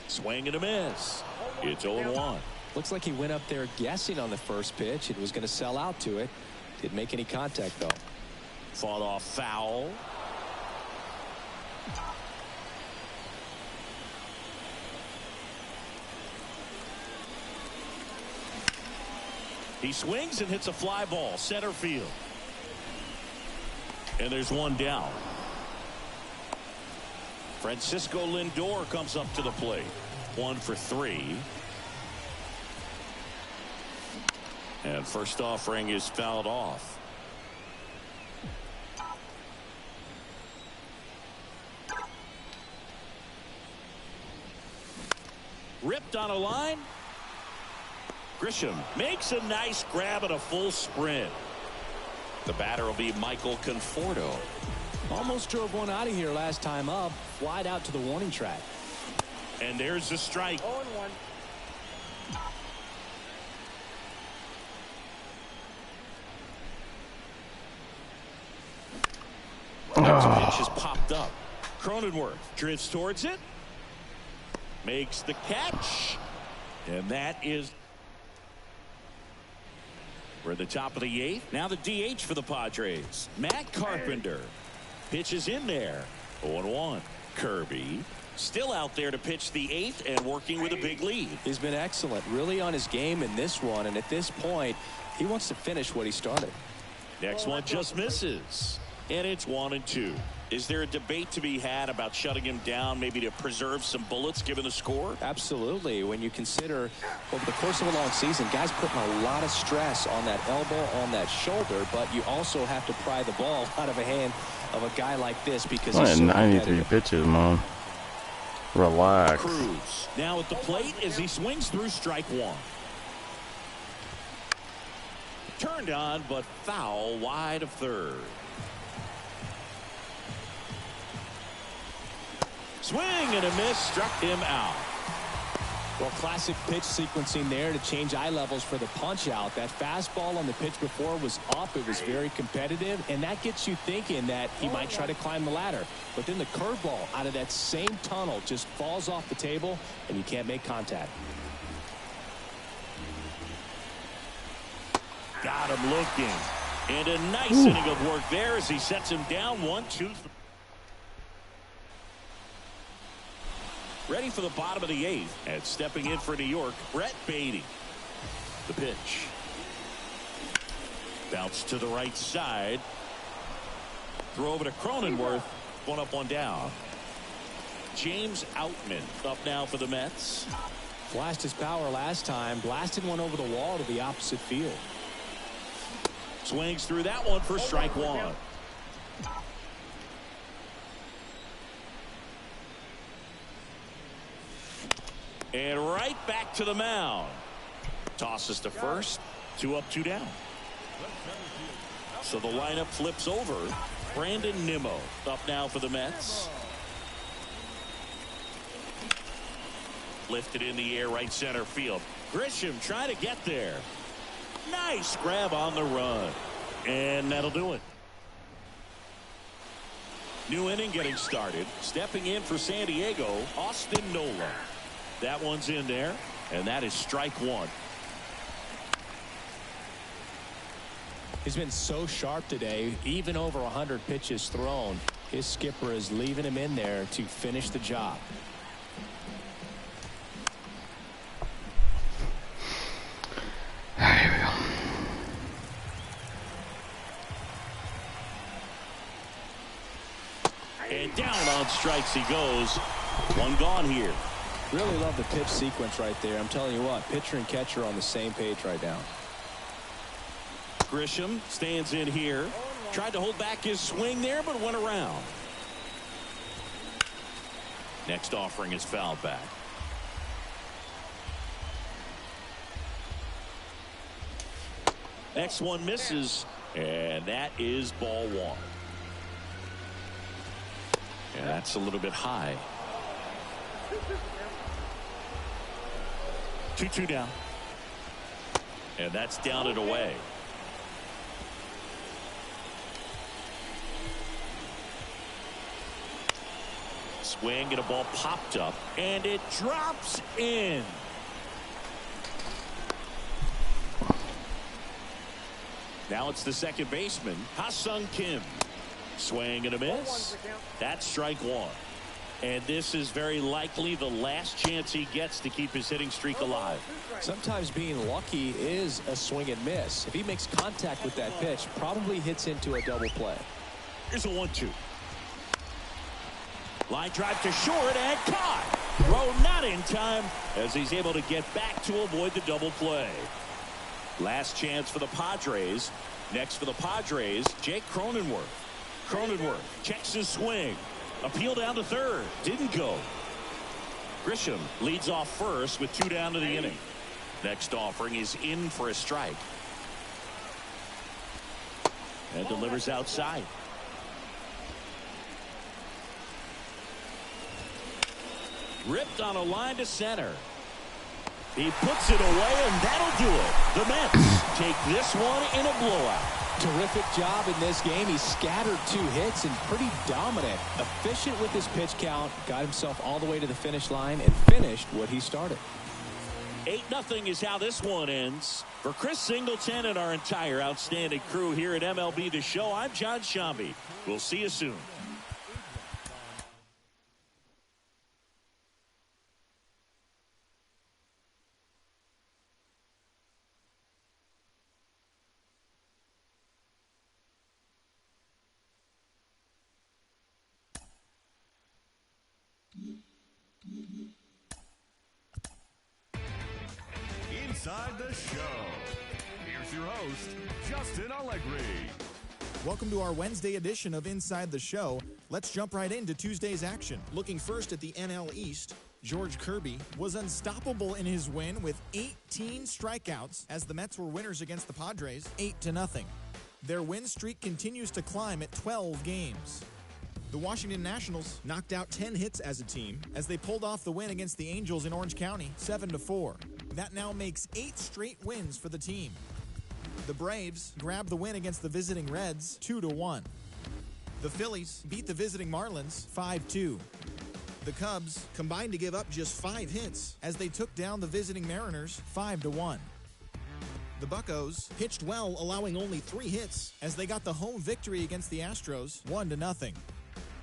Swing and a miss. It's 0-1. Looks like he went up there guessing on the first pitch. It was going to sell out to it. Didn't make any contact, though. Fought off foul. He swings and hits a fly ball center field. And there's one down. Francisco Lindor comes up to the plate. 1 for 3. And first offering is fouled off. Ripped on a line. Grisham makes a nice grab at a full sprint. The batter will be Michael Conforto. Almost drove one out of here last time up. Flied out to the warning track. And there's the strike. 0-1. Pitch has popped up. Cronenworth drifts towards it. Makes the catch. And that is... We're at the top of the 8th. Now the DH for the Padres. Matt Carpenter. Pitches in there. 0-1. Kirby still out there to pitch the 8th and working with a big lead. He's been excellent. Really on his game in this one. And at this point, he wants to finish what he started. Next one just misses. And it's 1-2. Is there a debate to be had about shutting him down, maybe to preserve some bullets given the score? Absolutely. When you consider over the course of a long season, guys putting a lot of stress on that elbow, on that shoulder, but you also have to pry the ball out of a hand of a guy like this because he's so 93 pitches, man. Relax. Cruz now at the plate as he swings through strike one. Turned on, but foul wide of third. Swing and a miss, struck him out. Well, classic pitch sequencing there to change eye levels for the punch out. That fastball on the pitch before was up. It was very competitive, and that gets you thinking that he might try to climb the ladder. But then the curveball out of that same tunnel just falls off the table, and you can't make contact. Got him looking. And a nice inning of work there as he sets him down 1-2. Ready for the bottom of the eighth. And stepping in for New York, Brett Beatty. The pitch. Bounce to the right side. Throw over to Cronenworth. One up, one down. James Outman up now for the Mets. Flashed his power last time. Blasted one over the wall to the opposite field. Swings through that one for strike one. And right back to the mound. Tosses to first. 2 up, 2 down. So the lineup flips over. Brandon Nimmo up now for the Mets. Lifted in the air, right center field. Grisham trying to get there. Nice grab on the run. And that'll do it. New inning getting started. Stepping in for San Diego, Austin Nola. That one's in there, and that is strike one. He's been so sharp today, even over 100 pitches thrown. His skipper is leaving him in there to finish the job. Here we go. And down on strikes he goes. One gone here. Really love the pitch sequence right there. I'm telling you what, pitcher and catcher on the same page right now. Grisham stands in here. Tried to hold back his swing there, but went around. Next offering is fouled back. Next one misses, and that is ball one. And that's a little bit high. 2-2 down. And that's down and away. Swing and a ball popped up, and it drops in. Now it's the second baseman, Ha-Sung Kim. Swing and a miss. That's strike one. And this is very likely the last chance he gets to keep his hitting streak alive. Sometimes being lucky is a swing and miss. If he makes contact with that pitch, probably hits into a double play. Here's a 1-2. Line drive to short and caught. Throw not in time as he's able to get back to avoid the double play. Last chance for the Padres. Next for the Padres, Jake Cronenworth. Cronenworth checks his swing. Appeal down to third. Didn't go. Grisham leads off first with 2 down to the inning. Next offering is in for a strike. And delivers outside. Ripped on a line to center. He puts it away, and that'll do it. The Mets take this one in a blowout. Terrific job in this game. He scattered 2 hits and pretty dominant. Efficient with his pitch count. Got himself all the way to the finish line and finished what he started. 8-0 is how this one ends. For Chris Singleton and our entire outstanding crew here at MLB The Show, I'm John Shambi. We'll see you soon. Inside the Show. Here's your host, Justin Allegri. Welcome to our Wednesday edition of Inside the Show. Let's jump right into Tuesday's action. Looking first at the NL East, George Kirby was unstoppable in his win with 18 strikeouts as the Mets were winners against the Padres 8-0. Their win streak continues to climb at 12 games. The Washington Nationals knocked out 10 hits as a team as they pulled off the win against the Angels in Orange County 7-4. That now makes 8 straight wins for the team. The Braves grabbed the win against the visiting Reds 2-1. The Phillies beat the visiting Marlins 5-2. The Cubs combined to give up just 5 hits as they took down the visiting Mariners 5-1. The Buccos pitched well, allowing only 3 hits as they got the home victory against the Astros 1-0.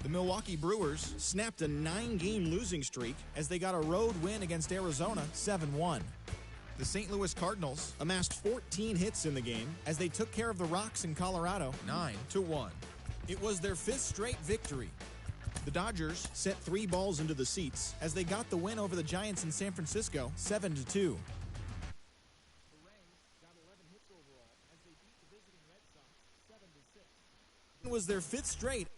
The Milwaukee Brewers snapped a 9-game losing streak as they got a road win against Arizona 7-1. The St. Louis Cardinals amassed 14 hits in the game as they took care of the Rocks in Colorado 9-1. It was their 5th straight victory. The Dodgers set 3 balls into the seats as they got the win over the Giants in San Francisco 7-2. Was their 5th straight